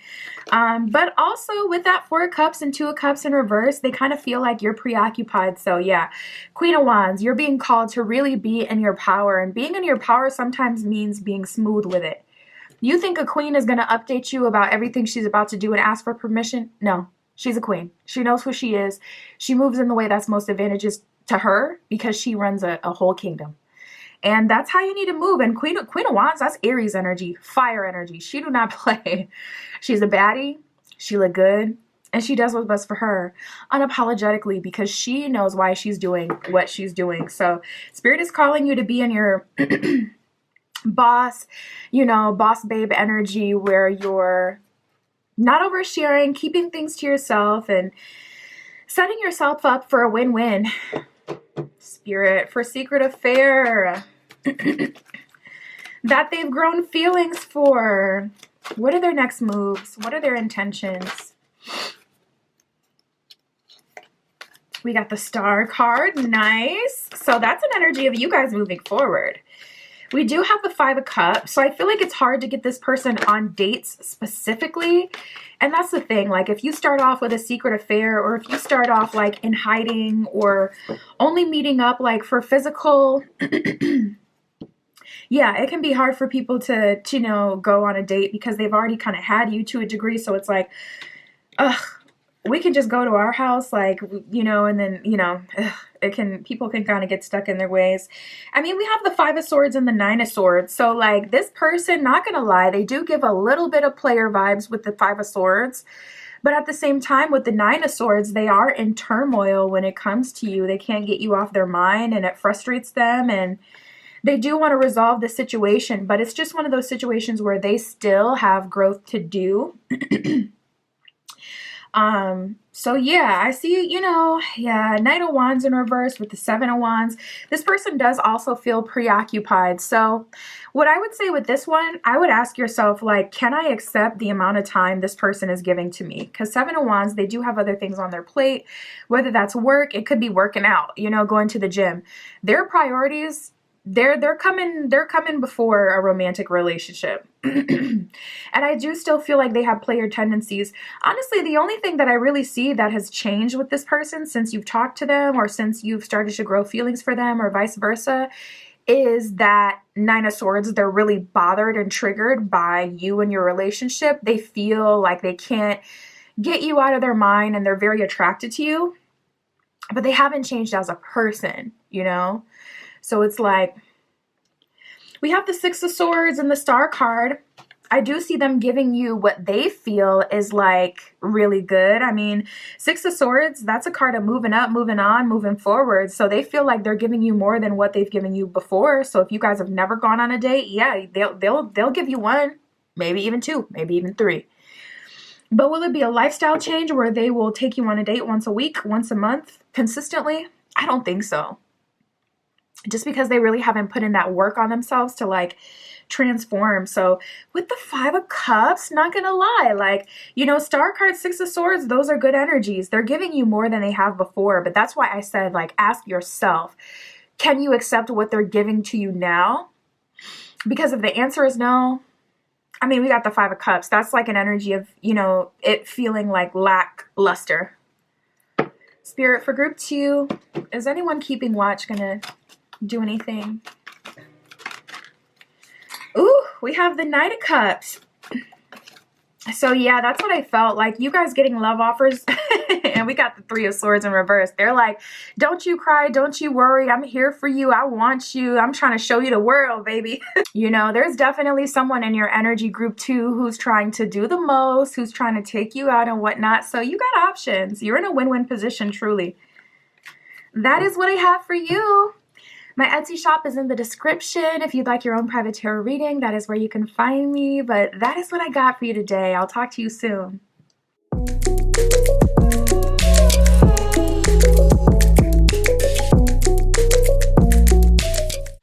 Speaker 1: But also with that Four of Cups and Two of Cups in reverse, they kind of feel like you're preoccupied. So yeah, Queen of Wands, you're being called to really be in your power, and being in your power sometimes means being smooth with it. You think a queen is going to update you about everything she's about to do and ask for permission? No, she's a queen. She knows who she is. She moves in the way that's most advantageous to her because she runs a whole kingdom. And that's how you need to move. And Queen of Wands, that's Aries energy, fire energy. She do not play. She's a baddie. She look good. And she does what's best for her unapologetically because she knows why she's doing what she's doing. So Spirit is calling you to be in your boss, you know, boss babe energy where you're not oversharing, keeping things to yourself and setting yourself up for a win-win. Spirit, for secret affair that they've grown feelings for. What are their next moves? What are their intentions? We got the Star card. Nice. So that's an energy of you guys moving forward. We do have the Five of Cups. So I feel like it's hard to get this person on dates specifically. And that's the thing. Like if you start off with a secret affair, or if you start off like in hiding, or only meeting up like for physical, yeah, it can be hard for people to, you know, go on a date because they've already kind of had you to a degree. So it's like, ugh, we can just go to our house, like, you know, and then, you know, people can kind of get stuck in their ways. I mean, we have the Five of Swords and the Nine of Swords. So like this person, not going to lie, they do give a little bit of player vibes with the Five of Swords. But at the same time, with the Nine of Swords, they are in turmoil when it comes to you. They can't get you off their mind, and it frustrates them. And they do want to resolve the situation, but it's just one of those situations where they still have growth to do. So yeah, I see, you know, yeah, Knight of Wands in reverse with the Seven of Wands. This person does also feel preoccupied. So what I would say with this one, I would ask yourself, like, can I accept the amount of time this person is giving to me? Because Seven of Wands, they do have other things on their plate, whether that's work, it could be working out, you know, going to the gym. Their priorities, they're coming before a romantic relationship. And I do still feel like they have player tendencies. Honestly, the only thing that I really see that has changed with this person since you've talked to them, or since you've started to grow feelings for them, or vice versa, is that Nine of Swords. They're really bothered and triggered by you and your relationship. They feel like they can't get you out of their mind, and they're very attracted to you, but they haven't changed as a person, you know? So it's like, we have the Six of Swords and the Star card. I do see them giving you what they feel is like really good. I mean, Six of Swords, that's a card of moving up, moving on, moving forward. So they feel like they're giving you more than what they've given you before. So if you guys have never gone on a date, yeah, they'll give you one, maybe even two, maybe even three. But will it be a lifestyle change where they will take you on a date once a week, once a month, consistently? I don't think so. Just because they really haven't put in that work on themselves to like transform. So with the Five of Cups, not gonna lie, like, you know, Star card, Six of Swords, those are good energies. They're giving you more than they have before. But that's why I said, like, ask yourself, can you accept what they're giving to you now? Because if the answer is no, I mean, we got the Five of Cups. That's like an energy of, you know, it feeling like lackluster. Spirit, for group 2, is anyone keeping watch gonna do anything? Ooh, we have the Knight of Cups. So yeah, that's what I felt like. You guys getting love offers. And we got the Three of Swords in reverse. They're like, don't you cry, don't you worry, I'm here for you, I want you, I'm trying to show you the world, baby. You know, there's definitely someone in your energy group 2 who's trying to do the most, who's trying to take you out and whatnot. So you got options. You're in a win-win position, truly. That is what I have for you. My Etsy shop is in the description. If you'd like your own private tarot reading, that is where you can find me. But that is what I got for you today. I'll talk to you soon.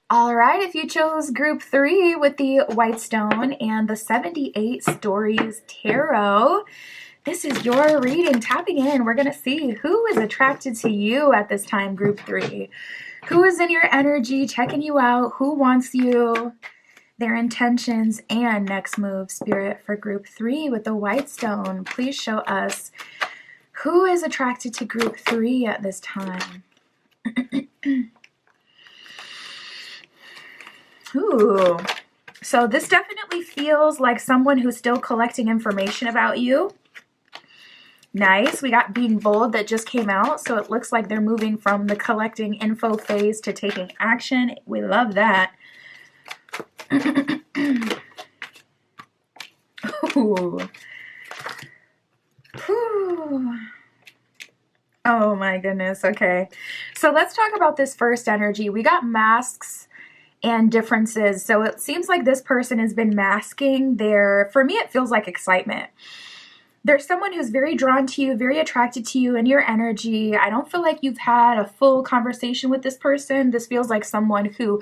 Speaker 1: All right, if you chose group 3 with the White Stone and the 78 Stories Tarot, this is your reading. Tapping in, we're going to see who is attracted to you at this time, group 3. Who is in your energy, checking you out, who wants you, their intentions, and next move. Spirit, for group 3 with the White Stone, please show us who is attracted to group 3 at this time. Ooh, so this definitely feels like someone who's still collecting information about you. Nice. We got Being Bold that just came out, so it looks like they're moving from the collecting info phase to taking action. We love that. Ooh. Ooh. Oh my goodness. Okay. So let's talk about this first energy. We got masks and differences. So it seems like this person has been masking their, for me, it feels like excitement. There's someone who's very drawn to you, very attracted to you and your energy. I don't feel like you've had a full conversation with this person. This feels like someone who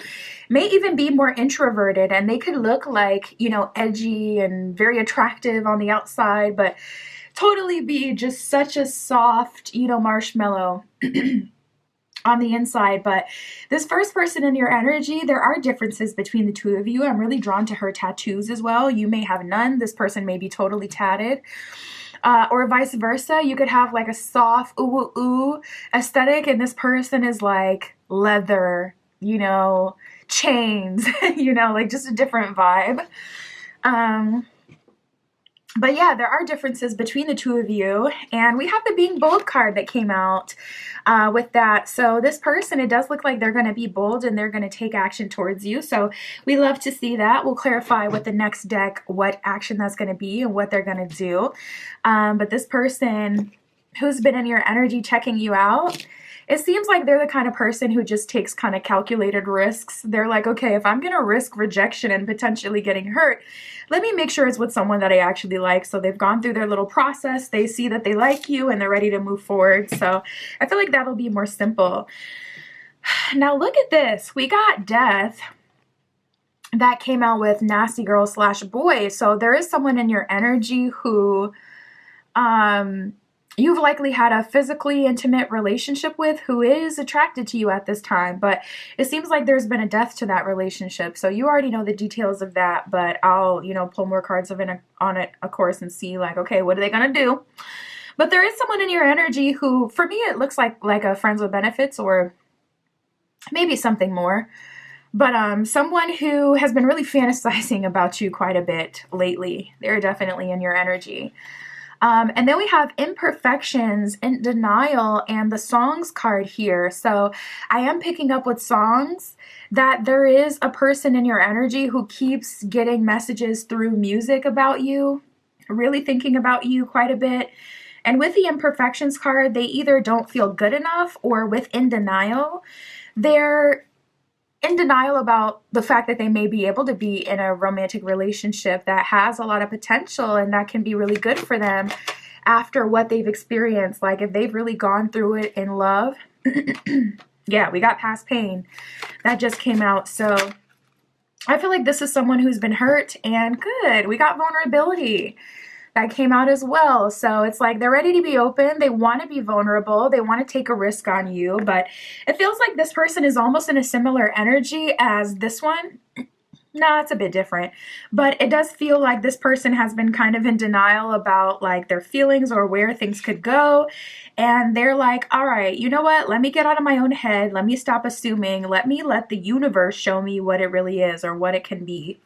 Speaker 1: may even be more introverted, and they could look like, you know, edgy and very attractive on the outside, but totally be just such a soft, you know, marshmallow on the inside. But this first person in your energy, there are differences between the two of you. I'm really drawn to her tattoos as well. You may have none. This person may be totally tatted. Or vice versa. You could have like a soft ooh ooh ooh aesthetic, and this person is like leather, you know, chains, you know, like just a different vibe. But yeah, there are differences between the two of you. And we have the Being Bold card that came out with that. So this person, it does look like they're going to be bold and they're going to take action towards you. So we love to see that. We'll clarify with the next deck what action that's going to be and what they're going to do. But this person who's been in your energy checking you out, it seems like they're the kind of person who just takes kind of calculated risks. They're like, okay, if I'm going to risk rejection and potentially getting hurt, let me make sure it's with someone that I actually like. So they've gone through their little process. They see that they like you and they're ready to move forward. So I feel like that'll be more simple. Now look at this. We got Death that came out with Nasty Girl / Boy. So there is someone in your energy who you've likely had a physically intimate relationship with, who is attracted to you at this time, but it seems like there's been a death to that relationship. So you already know the details of that, but I'll, you know, pull more cards on it, of course, and see like, okay, what are they going to do? But there is someone in your energy who, for me, it looks like a friends with benefits or maybe something more. But someone who has been really fantasizing about you quite a bit lately. They're definitely in your energy. And then we have Imperfections, in Denial, and the Songs card here. So I am picking up with songs that there is a person in your energy who keeps getting messages through music about you, really thinking about you quite a bit. And with the Imperfections card, they either don't feel good enough, or with In Denial, they're in denial about the fact that they may be able to be in a romantic relationship that has a lot of potential and that can be really good for them after what they've experienced. Like if they've really gone through it in love. Yeah, we got Past Pain. That just came out. So I feel like this is someone who's been hurt, and good. We got Vulnerability. That came out as well. So it's like they're ready to be open. They want to be vulnerable. They want to take a risk on you. But it feels like this person is almost in a similar energy as this one. No, it's a bit different. But it does feel like this person has been kind of in denial about like their feelings or where things could go. And they're like, all right, you know what? Let me get out of my own head. Let me stop assuming. Let the universe show me what it really is or what it can be.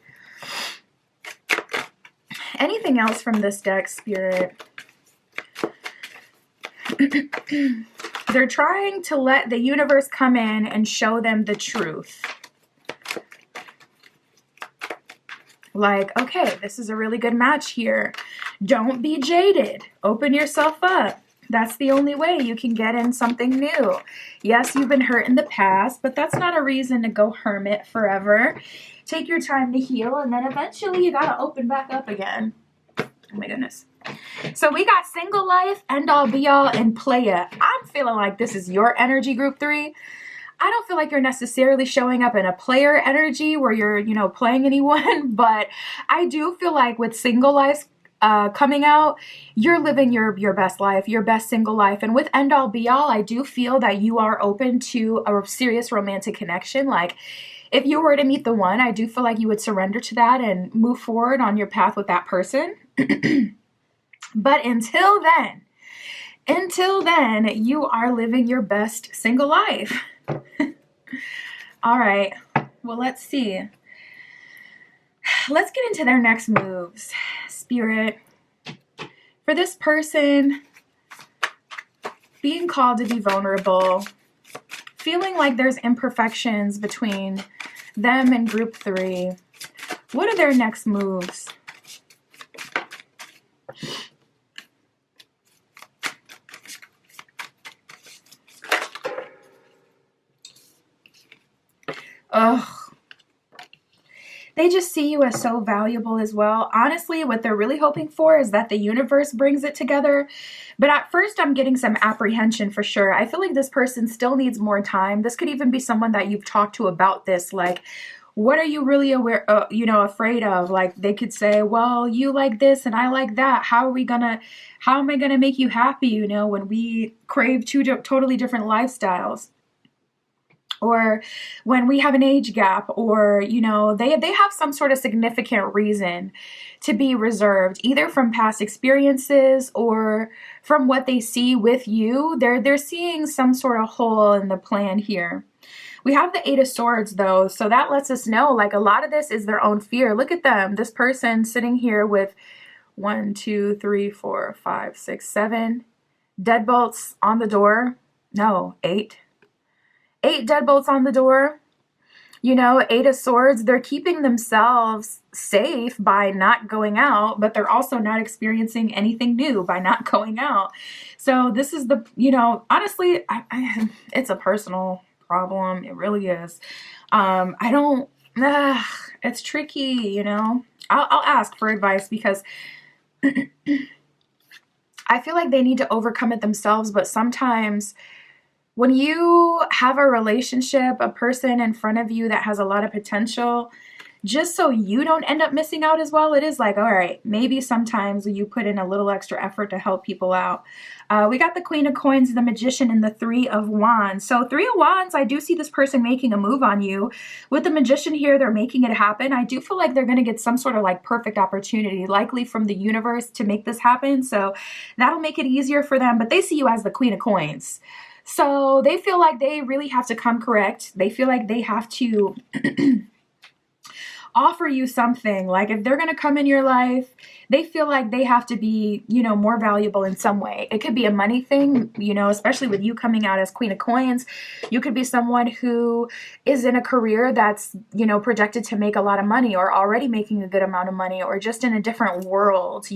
Speaker 1: Anything else from this deck, Spirit? They're trying to let the universe come in and show them the truth. Like, okay, this is a really good match here. Don't be jaded. Open yourself up. That's the only way you can get in something new. Yes, you've been hurt in the past, but that's not a reason to go hermit forever. Take your time to heal, and then eventually you gotta open back up again. Oh my goodness. So we got Single Life, End All Be All, and Playa. I'm feeling like this is your energy, group 3. I don't feel like you're necessarily showing up in a player energy where you're, you know, playing anyone, but I do feel like with Single Life coming out, you're living your best life, your best single life. And with End All Be All, I do feel that you are open to a serious romantic connection. Like, if you were to meet the one, I do feel like you would surrender to that and move forward on your path with that person. But until then, you are living your best single life. All right. Well, let's see. Let's get into their next moves, Spirit. For this person, being called to be vulnerable, feeling like there's imperfections between them and group 3. What are their next moves? Ugh. They just see you as so valuable as well. Honestly, what they're really hoping for is that the universe brings it together. But at first, I'm getting some apprehension for sure. I feel like this person still needs more time. This could even be someone that you've talked to about this. Like, What are you really aware, afraid of? Like they could say, well, you like this and I like that. How am I gonna make you happy? When we crave two totally different lifestyles, or when we have an age gap, or they have some sort of significant reason to be reserved, either from past experiences or from what they see with you. They're seeing some sort of hole in the plan here. We have the Eight of Swords though, so that lets us know like a lot of this is their own fear. Look at them, this person sitting here with 1, 2, 3, 4, 5, 6, 7 deadbolts on the door. No, 8 deadbolts on the door. Eight of Swords, they're keeping themselves safe by not going out, but they're also not experiencing anything new by not going out. So this is honestly, it's a personal problem. It really is. It's tricky, I'll ask for advice because I feel like they need to overcome it themselves, but sometimes when you have a relationship, a person in front of you that has a lot of potential, just so you don't end up missing out as well, it is like, all right, maybe sometimes you put in a little extra effort to help people out. We got the Queen of Coins, the Magician, and the Three of Wands. So Three of Wands, I do see this person making a move on you. With the Magician here, they're making it happen. I do feel like they're going to get some sort of like perfect opportunity, likely from the universe, to make this happen. So that'll make it easier for them. But they see you as the Queen of Coins. So they feel like they really have to come correct. They feel like they have to offer you something. Like if they're going to come in your life, they feel like they have to be, more valuable in some way. It could be a money thing, especially with you coming out as Queen of Coins. You could be someone who is in a career that's, projected to make a lot of money, or already making a good amount of money, or just in a different world,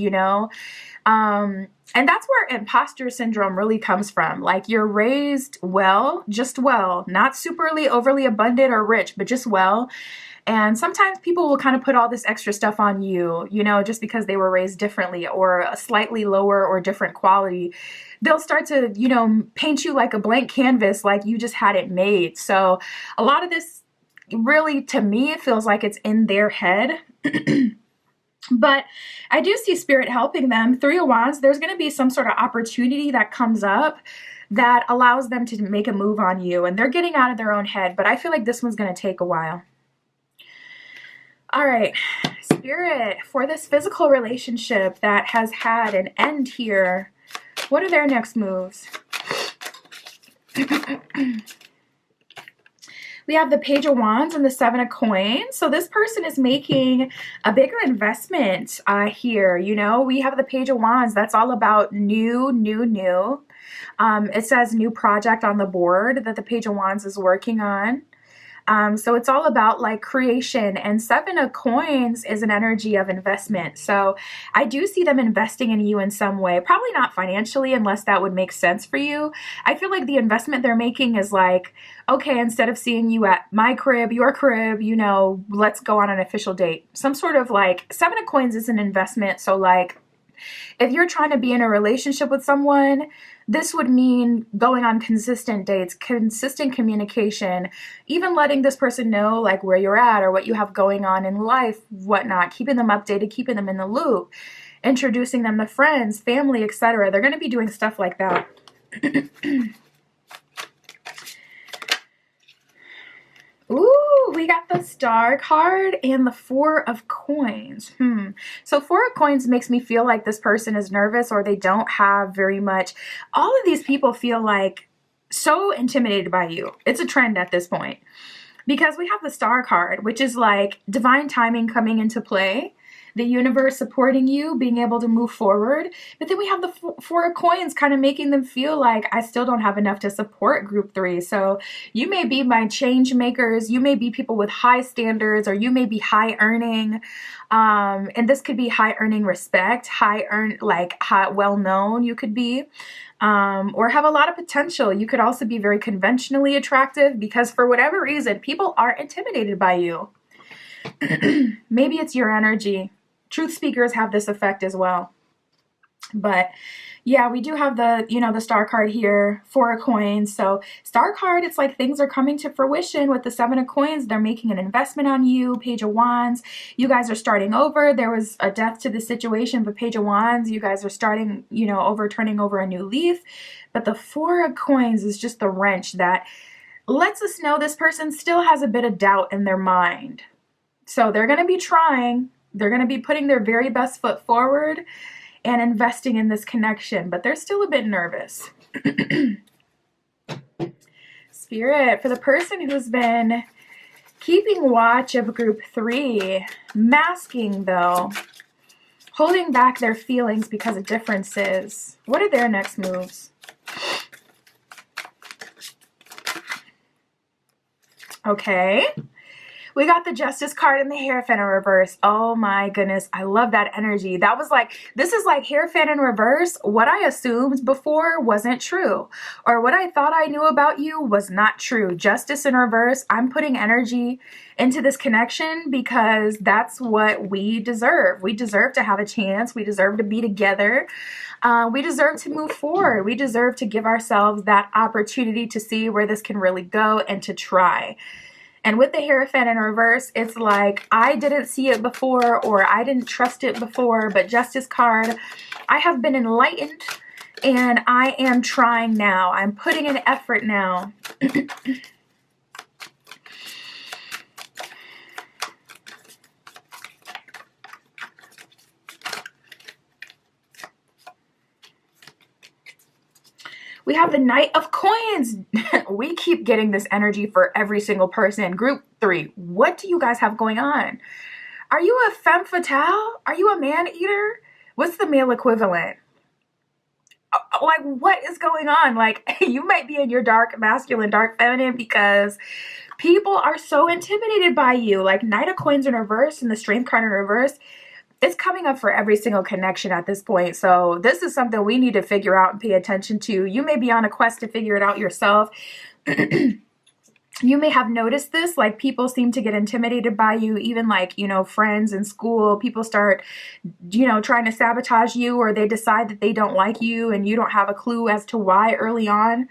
Speaker 1: and that's where imposter syndrome really comes from. Like you're raised well, just well, not superly overly abundant or rich, but just well. And sometimes people will kind of put all this extra stuff on you, just because they were raised differently or a slightly lower or different quality. They'll start to, paint you like a blank canvas, like you just had it made. So a lot of this really, to me, it feels like it's in their head. But I do see Spirit helping them. Three of Wands, there's going to be some sort of opportunity that comes up that allows them to make a move on you. And they're getting out of their own head. But I feel like this one's going to take a while. All right, Spirit, for this physical relationship that has had an end here, what are their next moves? We have the Page of Wands and the Seven of Coins. So this person is making a bigger investment here. We have the Page of Wands. That's all about new. It says new project on the board that the Page of Wands is working on. So it's all about like creation, and Seven of Coins is an energy of investment. So I do see them investing in you in some way, probably not financially unless that would make sense for you. I feel like the investment they're making is like, okay, instead of seeing you at my crib, your crib, let's go on an official date. Some sort of like, Seven of Coins is an investment. So like, if you're trying to be in a relationship with someone, this would mean going on consistent dates, consistent communication, even letting this person know like where you're at or what you have going on in life, whatnot, keeping them updated, keeping them in the loop, introducing them to friends, family, etc. They're going to be doing stuff like that. Ooh, we got the Star card and the Four of Coins. So Four of Coins makes me feel like this person is nervous or they don't have very much. All of these people feel like so intimidated by you. It's a trend at this point. Because we have the Star card, which is like divine timing coming into play. The universe supporting you, being able to move forward. But then we have the Four of Coins kind of making them feel like I still don't have enough to support group 3. So you may be my change makers. You may be people with high standards, or you may be high earning. And this could be high earning respect, high well known you could be. Or have a lot of potential. You could also be very conventionally attractive because for whatever reason, people are intimidated by you. Maybe it's your energy. Truth speakers have this effect as well. But yeah, we do have the, the star card here, 4 of coins. So star card, it's like things are coming to fruition with the 7 of coins. They're making an investment on you. Page of wands, you guys are starting over. There was a death to the situation, but page of wands, you guys are starting, turning over a new leaf. But the 4 of coins is just the wrench that lets us know this person still has a bit of doubt in their mind. So they're going to be trying. They're going to be putting their very best foot forward and investing in this connection, but they're still a bit nervous. Spirit, for the person who's been keeping watch of group 3, masking though, holding back their feelings because of differences, what are their next moves? Okay. We got the Justice card and the Hierophant in reverse. Oh my goodness. I love that energy. That was like, this is like Hierophant in reverse. What I assumed before wasn't true. Or what I thought I knew about you was not true. Justice in reverse. I'm putting energy into this connection because that's what we deserve. We deserve to have a chance. We deserve to be together. We deserve to move forward. We deserve to give ourselves that opportunity to see where this can really go and to try. And with the Hierophant in reverse, it's like, I didn't see it before or I didn't trust it before, but Justice card, I have been enlightened and I am trying now. I'm putting in effort now. We have the Knight of Coins. We keep getting this energy for every single person. Group 3, what do you guys have going on? Are you a femme fatale? Are you a man-eater? What's the male equivalent? Like, what is going on? Like, you might be in your dark masculine, dark feminine because people are so intimidated by you. Like, Knight of Coins in reverse and the Strength card in reverse. It's coming up for every single connection at this point. So this is something we need to figure out and pay attention to. You may be on a quest to figure it out yourself. You may have noticed this, like people seem to get intimidated by you, even like, friends in school, people start, trying to sabotage you, or they decide that they don't like you and you don't have a clue as to why early on.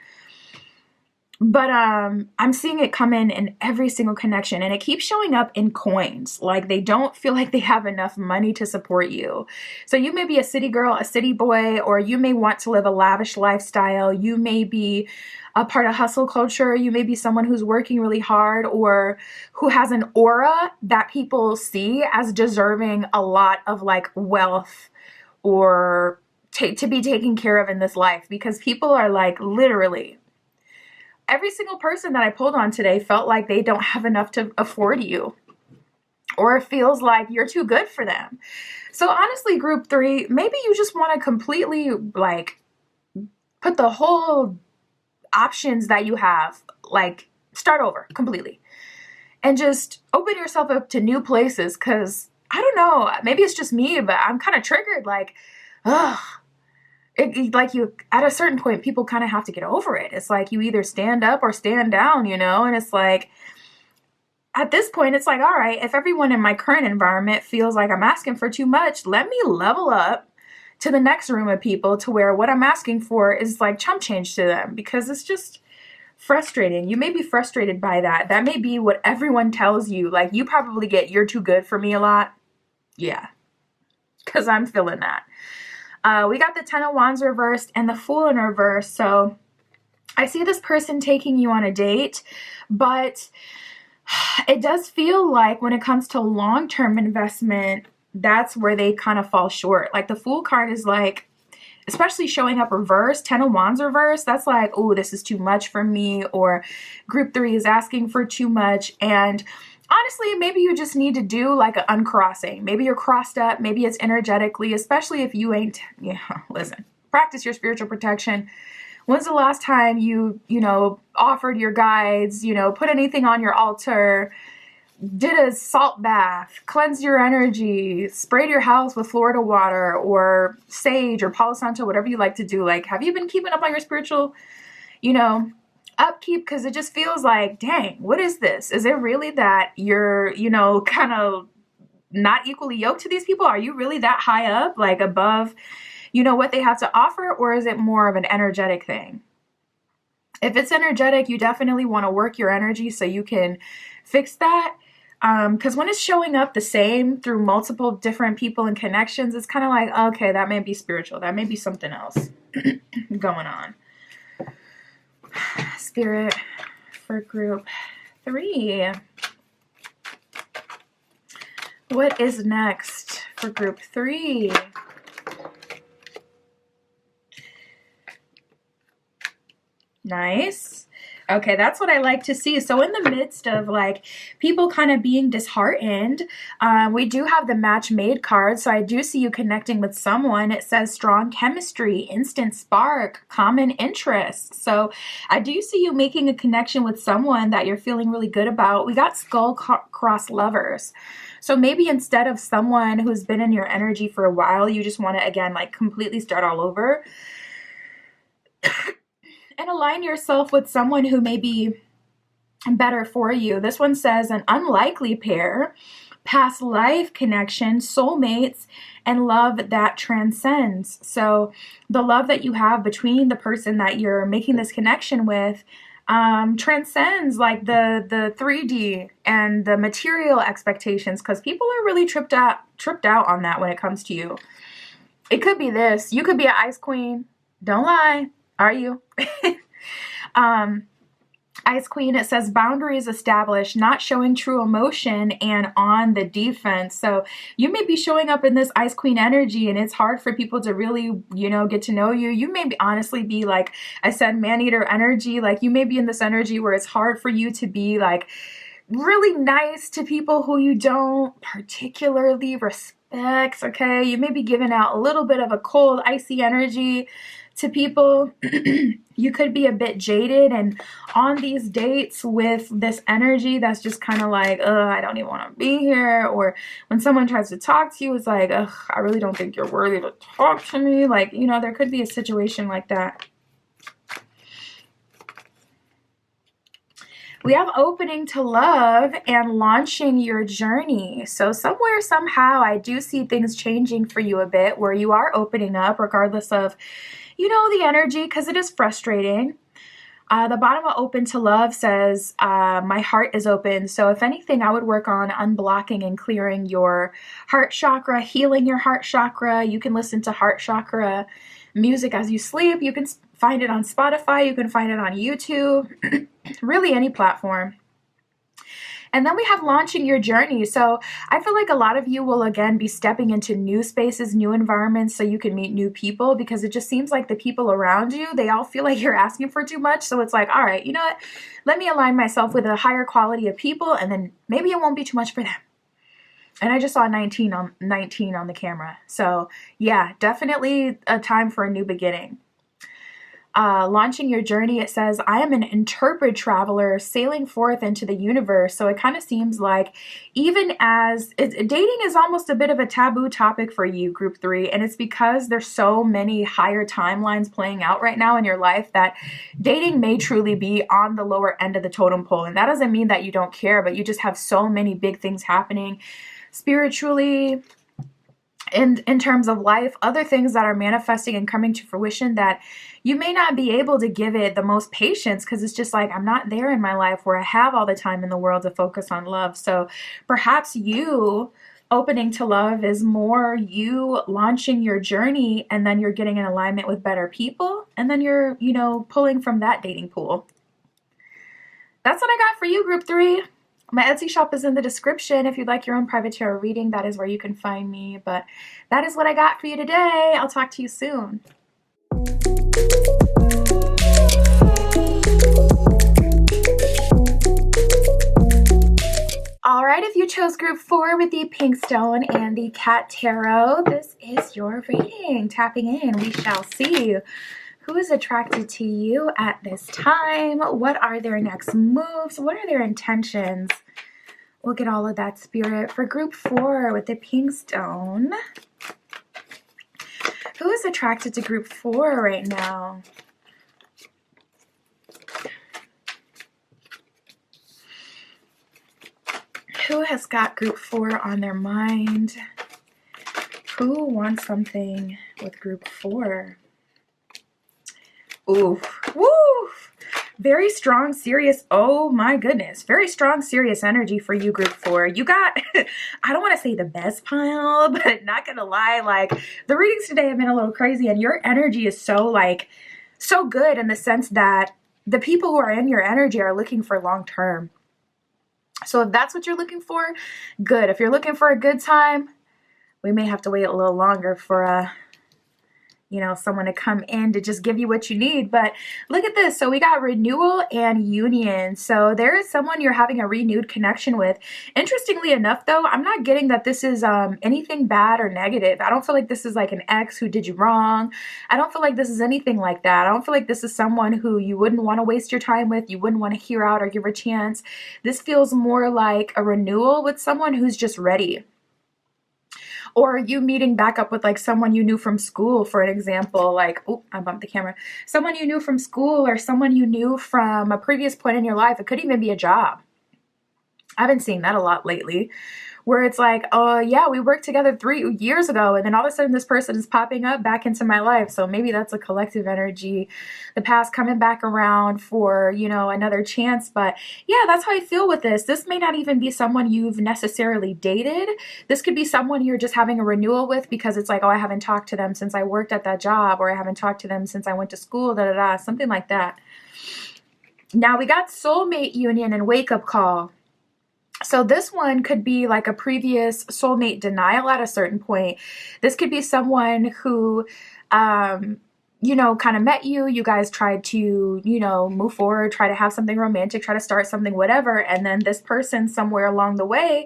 Speaker 1: But I'm seeing it come in every single connection, and it keeps showing up in coins. Like they don't feel like they have enough money to support you. So you may be a city girl, a city boy, or you may want to live a lavish lifestyle. You may be a part of hustle culture. You may be someone who's working really hard or who has an aura that people see as deserving a lot of like wealth or to be taken care of in this life, because people are like literally every single person that I pulled on today felt like they don't have enough to afford you, or it feels like you're too good for them. So honestly, group 3, maybe you just want to completely like put the whole options that you have, like start over completely and just open yourself up to new places. Cause I don't know, maybe it's just me, but I'm kind of triggered. Like, like you, at a certain point, people kind of have to get over it. It's like you either stand up or stand down, and it's like, at this point, it's like, all right, if everyone in my current environment feels like I'm asking for too much, let me level up to the next room of people to where what I'm asking for is like chump change to them, because it's just frustrating. You may be frustrated by that. That may be what everyone tells you. Like you probably get, you're too good for me a lot. Yeah, because I'm feeling that. We got the 10 of Wands reversed and the Fool in reverse. So I see this person taking you on a date, but it does feel like when it comes to long-term investment, that's where they kind of fall short. Like the Fool card is like, especially showing up reverse, 10 of Wands reverse, that's like, oh, this is too much for me, or group 3 is asking for too much. And honestly, maybe you just need to do like an uncrossing. Maybe you're crossed up. Maybe it's energetically, especially if you ain't, listen, practice your spiritual protection. When's the last time you offered your guides, put anything on your altar, did a salt bath, cleanse your energy, sprayed your house with Florida water or sage or Palo Santo, whatever you like to do? Like, have you been keeping up on your spiritual, upkeep? Because it just feels like, dang, what is this? Is it really that you're, kind of not equally yoked to these people? Are you really that high up, like above, you know, what they have to offer, or is it more of an energetic thing? If it's energetic, you definitely want to work your energy so you can fix that. Because when it's showing up the same through multiple different people and connections, it's kind of like, okay, that may be spiritual. That may be something else going on. Spirit for group 3. What is next for group 3? Nice. Okay, that's what I like to see. So in the midst of like people kind of being disheartened, we do have the match made card. So I do see you connecting with someone. It says strong chemistry, instant spark, common interests. So I do see you making a connection with someone that you're feeling really good about. We got skull cross lovers. So maybe instead of someone who's been in your energy for a while, you just want to, again, like completely start all over. And align yourself with someone who may be better for you. This one says an unlikely pair, past life connection, soulmates, and love that transcends. So the love that you have between the person that you're making this connection with transcends like the 3D and the material expectations, because people are really tripped out on that when it comes to you. It could be this. You could be an ice queen. Don't lie. Are you? Ice Queen, it says boundaries established, not showing true emotion and on the defense. So you may be showing up in this Ice Queen energy and it's hard for people to really, you know, get to know you. You may honestly be like I said, man-eater energy. Like you may be in this energy where it's hard for you to be like really nice to people who you don't particularly respect. Okay. You may be giving out a little bit of a cold, icy energy to people. You could be a bit jaded and on these dates with this energy that's just kind of like, I don't even want to be here. Or when someone tries to talk to you, it's like, I really don't think you're worthy to talk to me. Like, you know, there could be a situation like that. We have opening to love and launching your journey. So somewhere, somehow, I do see things changing for you a bit where you are opening up regardless of, you know, the energy, because it is frustrating. The bottom of open to love says, my heart is open. So if anything, I would work on unblocking and clearing your heart chakra, healing your heart chakra. You can listen to heart chakra music as you sleep. You can find it on Spotify. You can find it on YouTube, really any platform. And then we have launching your journey. So I feel like a lot of you will, again, be stepping into new spaces, new environments so you can meet new people, because it just seems like the people around you, they all feel like you're asking for too much. So it's like, all right, you know what? Let me align myself with a higher quality of people, and then maybe it won't be too much for them. And I just saw 19 on the camera. So yeah, definitely a time for a new beginning. Launching your journey, it says, I am an intrepid traveler sailing forth into the universe. So it kind of seems like even as dating is almost a bit of a taboo topic for you, group 3. And it's because there's so many higher timelines playing out right now in your life that dating may truly be on the lower end of the totem pole. And that doesn't mean that you don't care, but you just have so many big things happening spiritually, in terms of life, other things that are manifesting and coming to fruition that you may not be able to give it the most patience, because it's just like, I'm not there in my life where I have all the time in the world to focus on love. So perhaps you opening to love is more you launching your journey, and then you're getting in alignment with better people, and then you're, you know, pulling from that dating pool. That's what I got for you, group 3. My Etsy shop is in the description. If you'd like your own private tarot reading, that is where you can find me. But that is what I got for you today. I'll talk to you soon. All right, if you chose group 4 with the pink stone and the cat tarot, this is your reading. Tapping in, we shall see. Who is attracted to you at this time? What are their next moves? What are their intentions? We'll get all of that, spirit. For group 4 with the pink stone, who is attracted to group 4 right now? Who has got group 4 on their mind? Who wants something with group 4? Ooh, woo! Very strong, serious. Oh my goodness. Very strong, serious energy for you, group 4. You got, I don't want to say the best pile, but not going to lie, like the readings today have been a little crazy, and your energy is so good in the sense that the people who are in your energy are looking for long term. So if that's what you're looking for, good. If you're looking for a good time, we may have to wait a little longer for someone to come in to just give you what you need. But look at this. So we got renewal and union. So there is someone you're having a renewed connection with. Interestingly enough, though, I'm not getting that this is anything bad or negative. I don't feel like this is like an ex who did you wrong. I don't feel like this is anything like that. I don't feel like this is someone who you wouldn't want to waste your time with. You wouldn't want to hear out or give a chance. This feels more like a renewal with someone who's just ready. Or you meeting back up with like someone you knew from school, for an example, like, oh, I bumped the camera. Someone you knew from school or someone you knew from a previous point in your life. It could even be a job. I've been seeing that a lot lately, where it's like, oh yeah, we worked together 3 years ago, and then all of a sudden this person is popping up back into my life. So maybe that's a collective energy, the past coming back around for, another chance. But yeah, that's how I feel with this. This may not even be someone you've necessarily dated. This could be someone you're just having a renewal with because it's like, oh, I haven't talked to them since I worked at that job, or I haven't talked to them since I went to school, something like that. Now we got soulmate union and wake up call. So this one could be like a previous soulmate denial at a certain point. This could be someone who, kind of met you. You guys tried to, move forward, try to have something romantic, try to start something, whatever. And then this person somewhere along the way,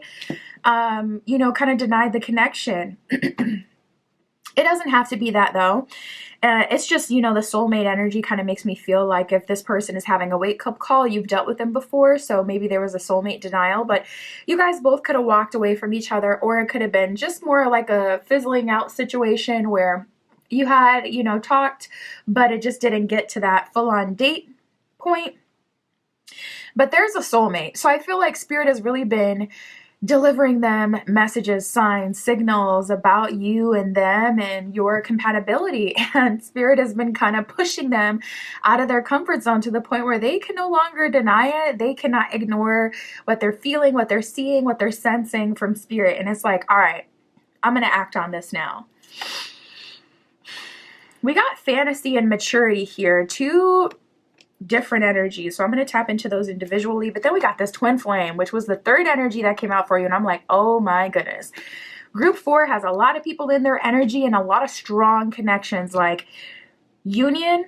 Speaker 1: kind of denied the connection. It doesn't have to be that though. It's just, the soulmate energy kind of makes me feel like if this person is having a wake-up call, you've dealt with them before, so maybe there was a soulmate denial, but you guys both could have walked away from each other, or it could have been just more like a fizzling out situation where you had, talked, but it just didn't get to that full-on date point. But there's a soulmate. So I feel like Spirit has really been delivering them messages, signs, signals about you and them and your compatibility. And Spirit has been kind of pushing them out of their comfort zone to the point where they can no longer deny it. They cannot ignore what they're feeling, what they're seeing, what they're sensing from Spirit. And it's like, all right, I'm going to act on this now. We got fantasy and maturity here, two different energies. So I'm going to tap into those individually. But then we got this twin flame, which was the third energy that came out for you. And I'm like, oh my goodness. Group 4 has a lot of people in their energy and a lot of strong connections, like union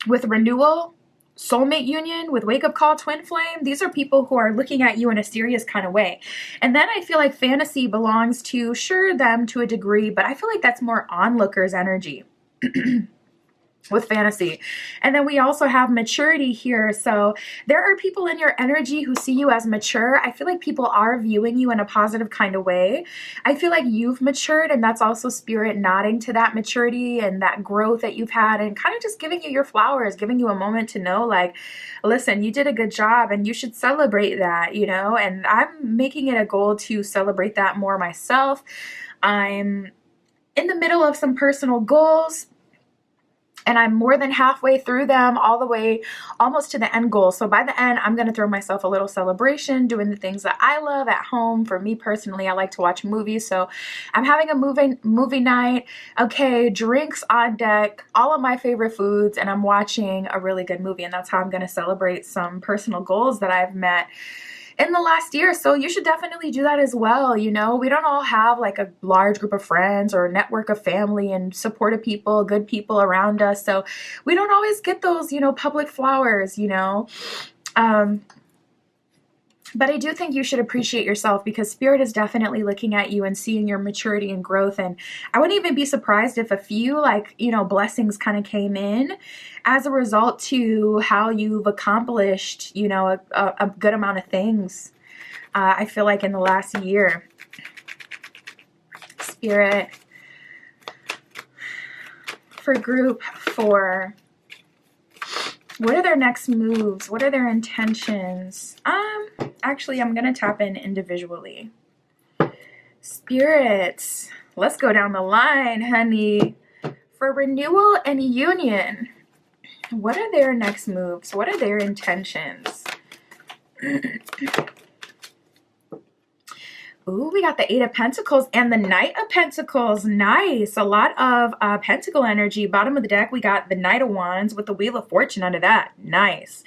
Speaker 1: with renewal, soulmate union with wake up call, twin flame. These are people who are looking at you in a serious kind of way. And then I feel like fantasy belongs to, sure, them to a degree, but I feel like that's more onlookers energy. With fantasy. And then we also have maturity here. So there are people in your energy who see you as mature. I feel like people are viewing you in a positive kind of way. I feel like you've matured, and that's also Spirit nodding to that maturity and that growth that you've had, and kind of just giving you your flowers, giving you a moment to know, like, listen, you did a good job and you should celebrate that, and I'm making it a goal to celebrate that more myself. I'm in the middle of some personal goals, and I'm more than halfway through them, all the way almost to the end goal. So by the end, I'm going to throw myself a little celebration, doing the things that I love at home. For me personally, I like to watch movies. So I'm having a movie night. Okay, drinks on deck, all of my favorite foods, and I'm watching a really good movie. And that's how I'm going to celebrate some personal goals that I've met in the last year. So you should definitely do that as well. We don't all have like a large group of friends or a network of family and supportive people, good people around us. So we don't always get those, public flowers, but I do think you should appreciate yourself, because Spirit is definitely looking at you and seeing your maturity and growth. And I wouldn't even be surprised if a few blessings kind of came in as a result to how you've accomplished, a good amount of things. I feel like in the last year, Spirit, for group 4, what are their next moves? What are their intentions? Actually, I'm going to tap in individually. Spirits, let's go down the line, honey. For renewal and union, what are their next moves? What are their intentions? Ooh, we got the Eight of Pentacles and the Knight of Pentacles. Nice. A lot of pentacle energy. Bottom of the deck, we got the Knight of Wands with the Wheel of Fortune under that. Nice.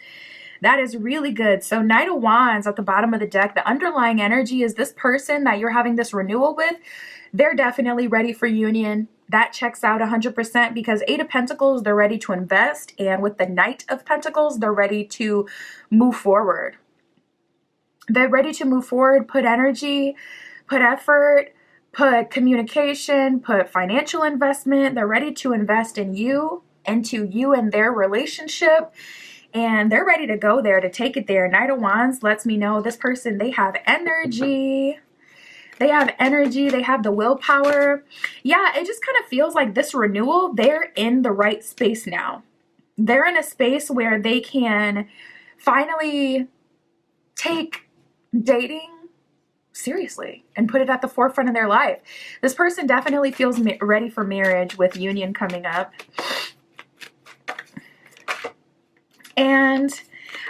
Speaker 1: That is really good. So Knight of Wands at the bottom of the deck, the underlying energy is this person that you're having this renewal with, they're definitely ready for union. That checks out 100% because Eight of Pentacles, they're ready to invest. And with the Knight of Pentacles, they're ready to move forward. They're ready to move forward, put energy, put effort, put communication, put financial investment. They're ready to invest in you, into you and their relationship. And they're ready to go there, to take it there. Knight of Wands lets me know this person, they have energy. They have energy. They have the willpower. Yeah, it just kind of feels like this renewal, they're in the right space now. They're in a space where they can finally take dating seriously and put it at the forefront of their life. This person definitely feels ready for marriage with union coming up. And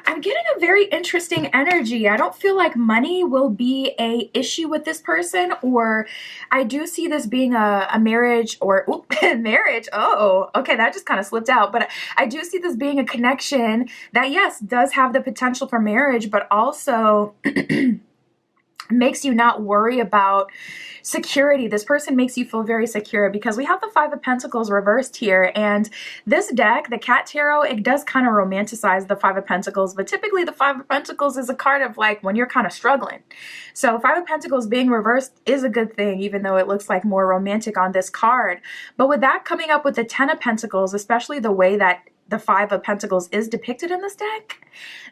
Speaker 1: I'm getting a very interesting energy. I don't feel like money will be a issue with this person, or I do see this being a marriage or marriage. Oh, okay. That just kind of slipped out, but I do see this being a connection that, yes, does have the potential for marriage, but also makes you not worry about security. This person makes you feel very secure because we have the Five of Pentacles reversed here. And this deck, the Cat Tarot, it does kind of romanticize the Five of Pentacles, but typically the Five of Pentacles is a card of like when you're kind of struggling. So Five of Pentacles being reversed is a good thing, even though it looks like more romantic on this card. But with that coming up with the Ten of Pentacles, especially the way that the Five of Pentacles is depicted in this deck,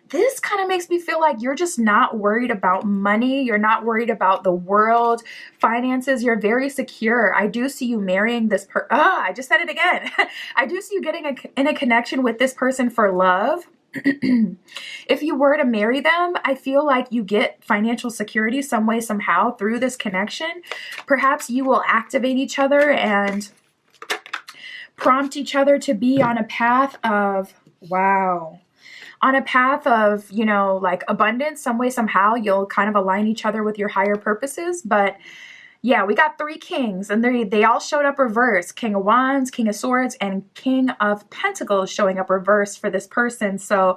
Speaker 1: this kind of makes me feel like you're just not worried about money. You're not worried about the world, finances. You're very secure. I do see you marrying this I just said it again. I do see you getting in a connection with this person for love. If you were to marry them, I feel like you get financial security some way, somehow through this connection. Perhaps you will activate each other and prompt each other to be on a path of, on a path of, you know, like abundance. Some way, somehow you'll kind of align each other with your higher purposes. But yeah, we got three kings and they all showed up reversed. King of Wands, King of Swords, and King of Pentacles showing up reversed for this person. So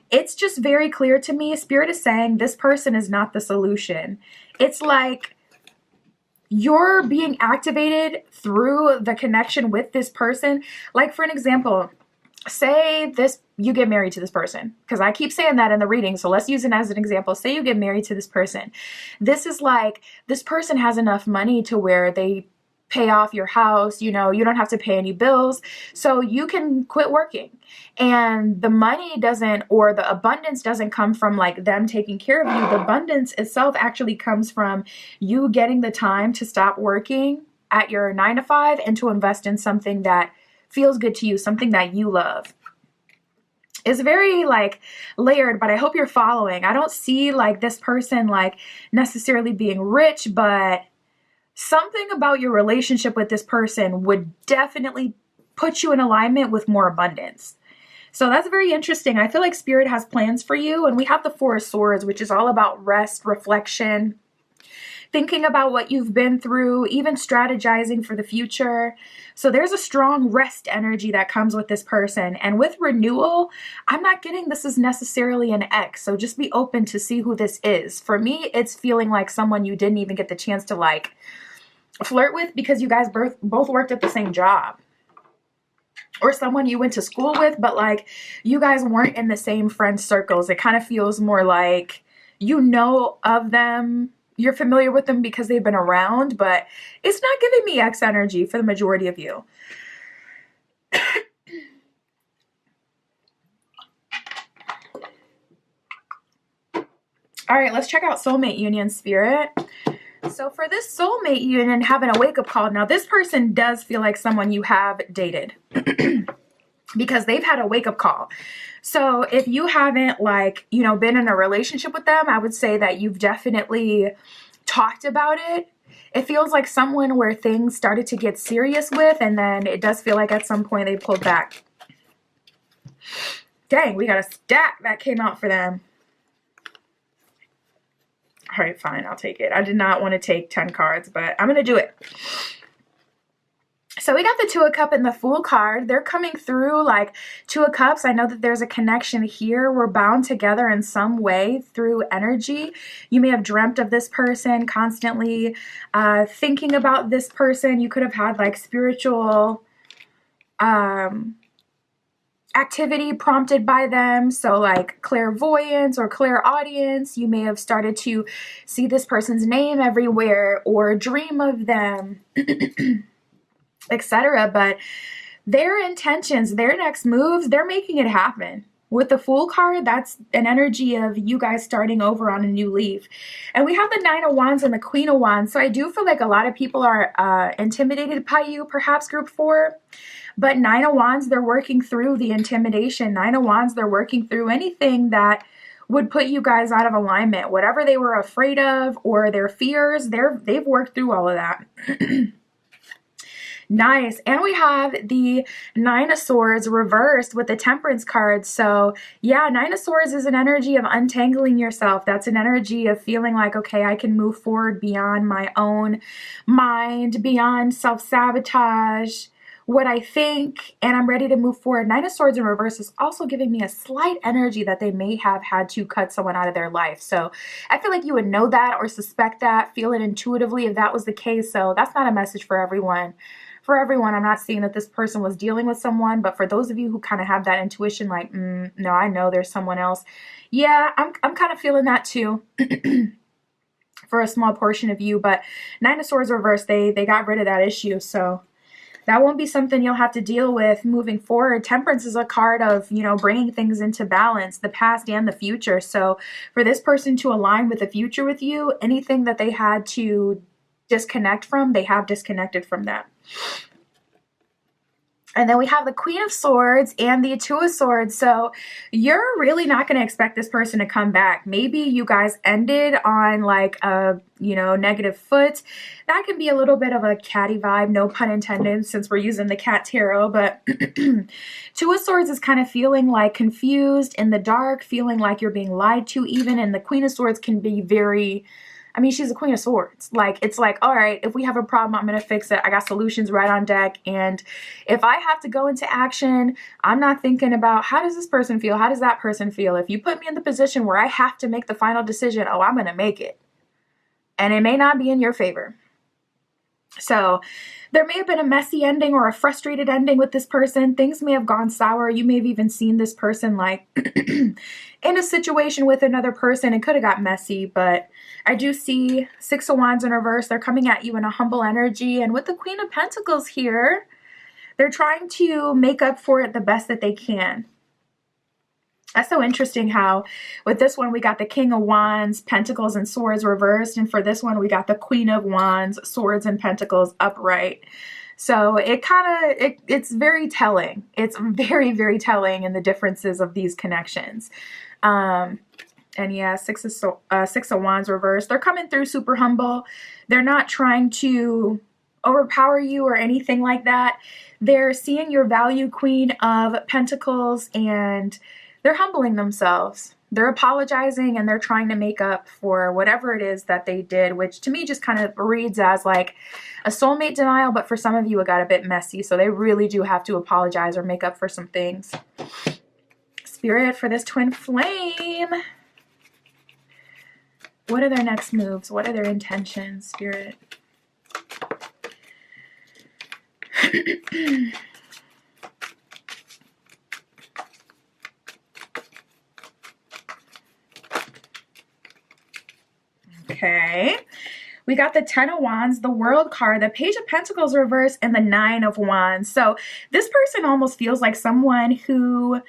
Speaker 1: it's just very clear to me. Spirit is saying this person is not the solution. It's like you're being activated through the connection with this person. Like for an example, say you get married to this person, because I keep saying that in the reading, so let's use it as an example. Say you get married to this person. This is like, this person has enough money to where they pay off your house, you know, you don't have to pay any bills, so you can quit working. And the money doesn't, or the abundance doesn't come from like them taking care of you. The abundance itself actually comes from you getting the time to stop working at your 9 to 5 and to invest in something that feels good to you, something that you love. It's very like layered, but I hope you're following. I don't see like this person like necessarily being rich, but something about your relationship with this person would definitely put you in alignment with more abundance. So that's very interesting. I feel like Spirit has plans for you. And we have the Four of Swords, which is all about rest, reflection, thinking about what you've been through, even strategizing for the future. So there's a strong rest energy that comes with this person. And with renewal, I'm not getting this is necessarily an ex. So just be open to see who this is. For me, it's feeling like someone you didn't even get the chance to like flirt with because you guys both worked at the same job. Or someone you went to school with, but like you guys weren't in the same friend circles. It kind of feels more like you know of them. You're familiar with them because they've been around, but it's not giving me X energy for the majority of you. All right, let's check out soulmate union, Spirit. So for this soulmate union, having a wake-up call. Now, this person does feel like someone you have dated because they've had a wake-up call. So if you haven't like, you know, been in a relationship with them, I would say that you've definitely talked about it. it feels like someone where things started to get serious with, and then it does feel like at some point they pulled back. Dang, we got a stack that came out for them. All right, fine, I'll take it. I did not want to take 10 cards, but I'm going to do it. So we got the Two of Cups and the Fool card. They're coming through like Two of Cups. I know that there's a connection here. We're bound together in some way through energy. You may have dreamt of this person constantly, thinking about this person. You could have had like spiritual activity prompted by them. So like clairvoyance or clairaudience. You may have started to see this person's name everywhere or dream of them, etc. But their intentions, their next moves, they're making it happen. With the Fool card, that's an energy of you guys starting over on a new leaf. And we have the Nine of Wands and the Queen of Wands. So I do feel like a lot of people are intimidated by you, perhaps group 4. But Nine of Wands, they're working through the intimidation. Nine of Wands, they're working through anything that would put you guys out of alignment. Whatever they were afraid of or their fears, they've worked through all of that. Nice. And we have the Nine of Swords reversed with the Temperance card. So yeah, Nine of Swords is an energy of untangling yourself. That's an energy of feeling like, okay, I can move forward beyond my own mind, beyond self-sabotage, what I think, and I'm ready to move forward. Nine of Swords in reverse is also giving me a slight energy that they may have had to cut someone out of their life. So I feel like you would know that or suspect that, feel it intuitively if that was the case. So that's not a message for everyone. For everyone, I'm not saying that this person was dealing with someone, but for those of you who kind of have that intuition, like, no, I know there's someone else. Yeah, I'm kind of feeling that too. For a small portion of you, but Nine of Swords reverse, they got rid of that issue. So that won't be something you'll have to deal with moving forward. Temperance is a card of, you know, bringing things into balance, the past and the future. So for this person to align with the future with you, anything that they had to disconnect from, they have disconnected from that. And then we have the Queen of Swords and the Two of Swords. So you're really not going to expect this person to come back. Maybe you guys ended on like a, you know, negative foot. That can be a little bit of a catty vibe, no pun intended, since we're using the cat tarot. But Two of Swords is kind of feeling like confused, in the dark, feeling like you're being lied to even. And the Queen of Swords can be very... I mean, she's a Queen of Swords. Like, it's like, all right, if we have a problem, I'm going to fix it. I got solutions right on deck. And if I have to go into action, I'm not thinking about how does this person feel? How does that person feel? If you put me in the position where I have to make the final decision, oh, I'm going to make it. And it may not be in your favor. So there may have been a messy ending or a frustrated ending with this person. Things may have gone sour. You may have even seen this person like in a situation with another person. It could have got messy, but I do see Six of Wands in reverse. They're coming at you in a humble energy. And with the Queen of Pentacles here, they're trying to make up for it the best that they can. That's so interesting how with this one we got the King of Wands, Pentacles, and Swords reversed. And for this one we got the Queen of Wands, Swords, and Pentacles upright. So it kind of, it's very telling. It's very, very telling in the differences of these connections. And yeah, Six of Wands reversed. They're coming through super humble. They're not trying to overpower you or anything like that. They're seeing your value, Queen of Pentacles, and they're humbling themselves. They're apologizing and they're trying to make up for whatever it is that they did, which to me just kind of reads as like a soulmate denial, but for some of you it got a bit messy. So they really do have to apologize or make up for some things. Spirit, for this twin flame, what are their next moves? What are their intentions, Spirit? Okay, we got the Ten of Wands, the World card, the Page of Pentacles reverse, and the Nine of Wands. So this person almost feels like someone who,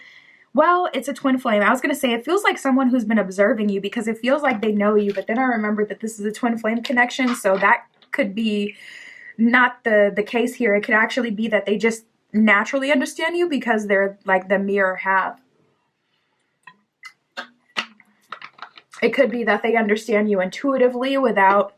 Speaker 1: well, it's a twin flame. I was going to say it feels like someone who's been observing you because it feels like they know you. But then I remembered that this is a twin flame connection. So that could be not the case here. It could actually be that they just naturally understand you because they're like the mirror half. It could be that they understand you intuitively without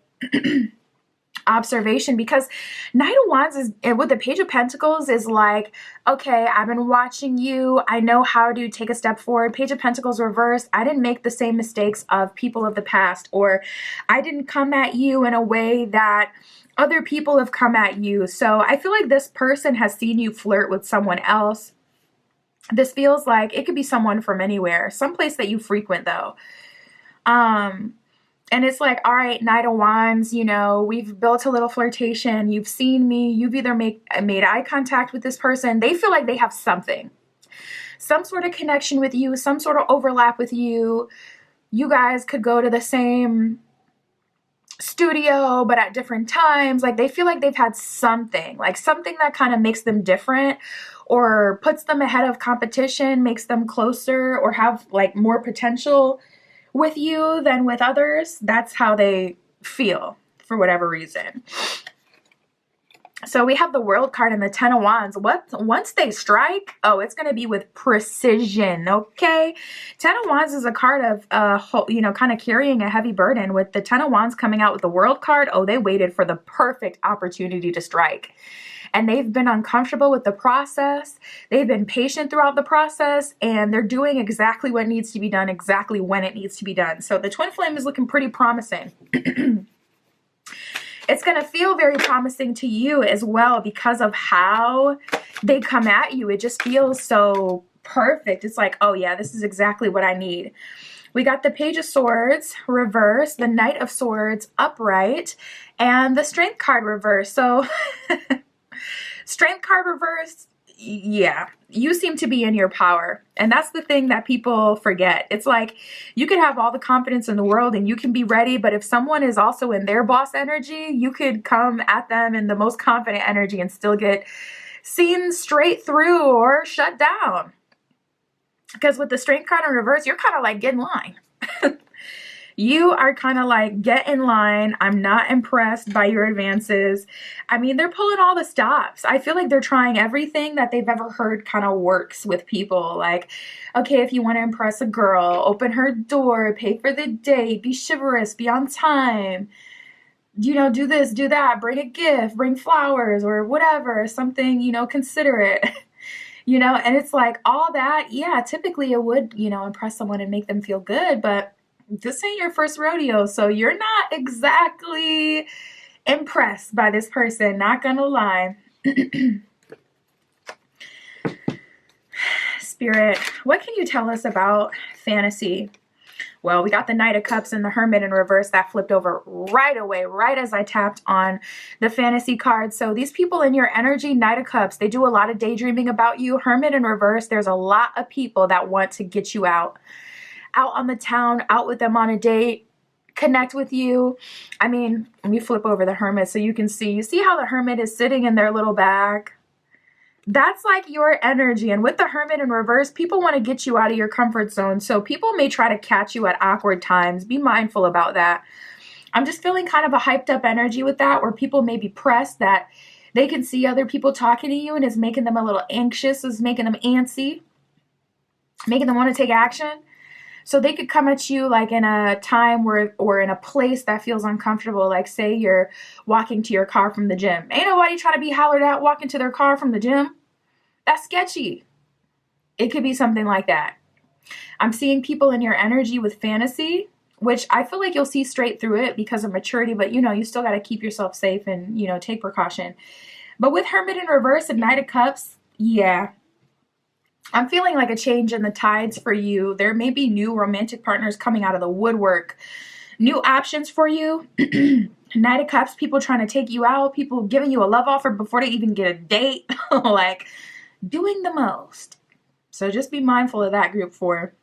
Speaker 1: observation, because Knight of Wands is with the Page of Pentacles is like, okay, I've been watching you, I know how to take a step forward. Page of Pentacles reversed, I didn't make the same mistakes of people of the past, or I didn't come at you in a way that other people have come at you. So I feel like this person has seen you flirt with someone else. This feels like it could be someone from anywhere, someplace that you frequent though. And it's like, all right, Knight of Wands, you know, we've built a little flirtation. You've seen me. You've either made eye contact with this person. They feel like they have something, some sort of connection with you, some sort of overlap with you. You guys could go to the same studio, but at different times. Like they feel like they've had something, like something that kind of makes them different or puts them ahead of competition, makes them closer or have like more potential with you than with others. That's how they feel for whatever reason. So we have the World card and the Ten of Wands. Once they strike, oh, it's going to be with precision, okay? Ten of Wands is a card of, you know, kind of carrying a heavy burden. With the Ten of Wands coming out with the World card, oh, they waited for the perfect opportunity to strike. And they've been uncomfortable with the process. They've been patient throughout the process, and they're doing exactly what needs to be done, exactly when it needs to be done. So the twin flame is looking pretty promising. It's going to feel very promising to you as well because of how they come at you. It just feels so perfect. It's like, oh yeah, this is exactly what I need. We got the Page of Swords reversed, the Knight of Swords upright, and the Strength card reversed. So Strength card reversed, yeah, you seem to be in your power. And that's the thing that people forget. It's like you could have all the confidence in the world and you can be ready, but if someone is also in their boss energy, you could come at them in the most confident energy and still get seen straight through or shut down. Because with the Strength card in reverse, you're kind of like, get in line. You are kind of like, get in line. I'm not impressed by your advances. I mean, they're pulling all the stops. I feel like they're trying everything that they've ever heard kind of works with people. Like, okay, if you want to impress a girl, open her door, pay for the date, be chivalrous, be on time. You know, do this, do that, bring a gift, bring flowers or whatever, something, you know, considerate. You know, and it's like all that, yeah, typically it would, you know, impress someone and make them feel good, but this ain't your first rodeo, so you're not exactly impressed by this person, not gonna lie. Spirit, what can you tell us about fantasy? Well, we got the Knight of Cups and the Hermit in reverse. That flipped over right away, right as I tapped on the fantasy card. So these people in your energy, Knight of Cups, they do a lot of daydreaming about you. Hermit in reverse, there's a lot of people that want to get you out on the town, out with them on a date, connect with you. I mean, let me flip over the Hermit so you can see. You see how the Hermit is sitting in their little bag? That's like your energy. And with the Hermit in reverse, people want to get you out of your comfort zone. So people may try to catch you at awkward times. Be mindful about that. I'm just feeling kind of a hyped up energy with that, where people may be pressed that they can see other people talking to you and it's making them a little anxious, is making them antsy, making them want to take action. So they could come at you like in a time where, or in a place that feels uncomfortable. Like say you're walking to your car from the gym. Ain't nobody trying to be hollered at walking to their car from the gym. That's sketchy. It could be something like that. I'm seeing people in your energy with fantasy, which I feel like you'll see straight through it because of maturity. But, you know, you still got to keep yourself safe and, you know, take precaution. But with Hermit in reverse and Knight of Cups, yeah. I'm feeling like a change in the tides for you. There may be new romantic partners coming out of the woodwork. New options for you. Knight of Cups, people trying to take you out. People giving you a love offer before they even get a date. Like doing the most. So just be mindful of that group 4.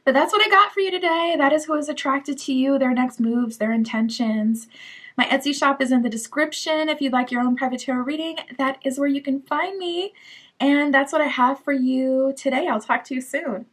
Speaker 1: But that's what I got for you today. That is who is attracted to you, their next moves, their intentions. My Etsy shop is in the description. If you'd like your own private tarot reading, that is where you can find me. And that's what I have for you today. I'll talk to you soon.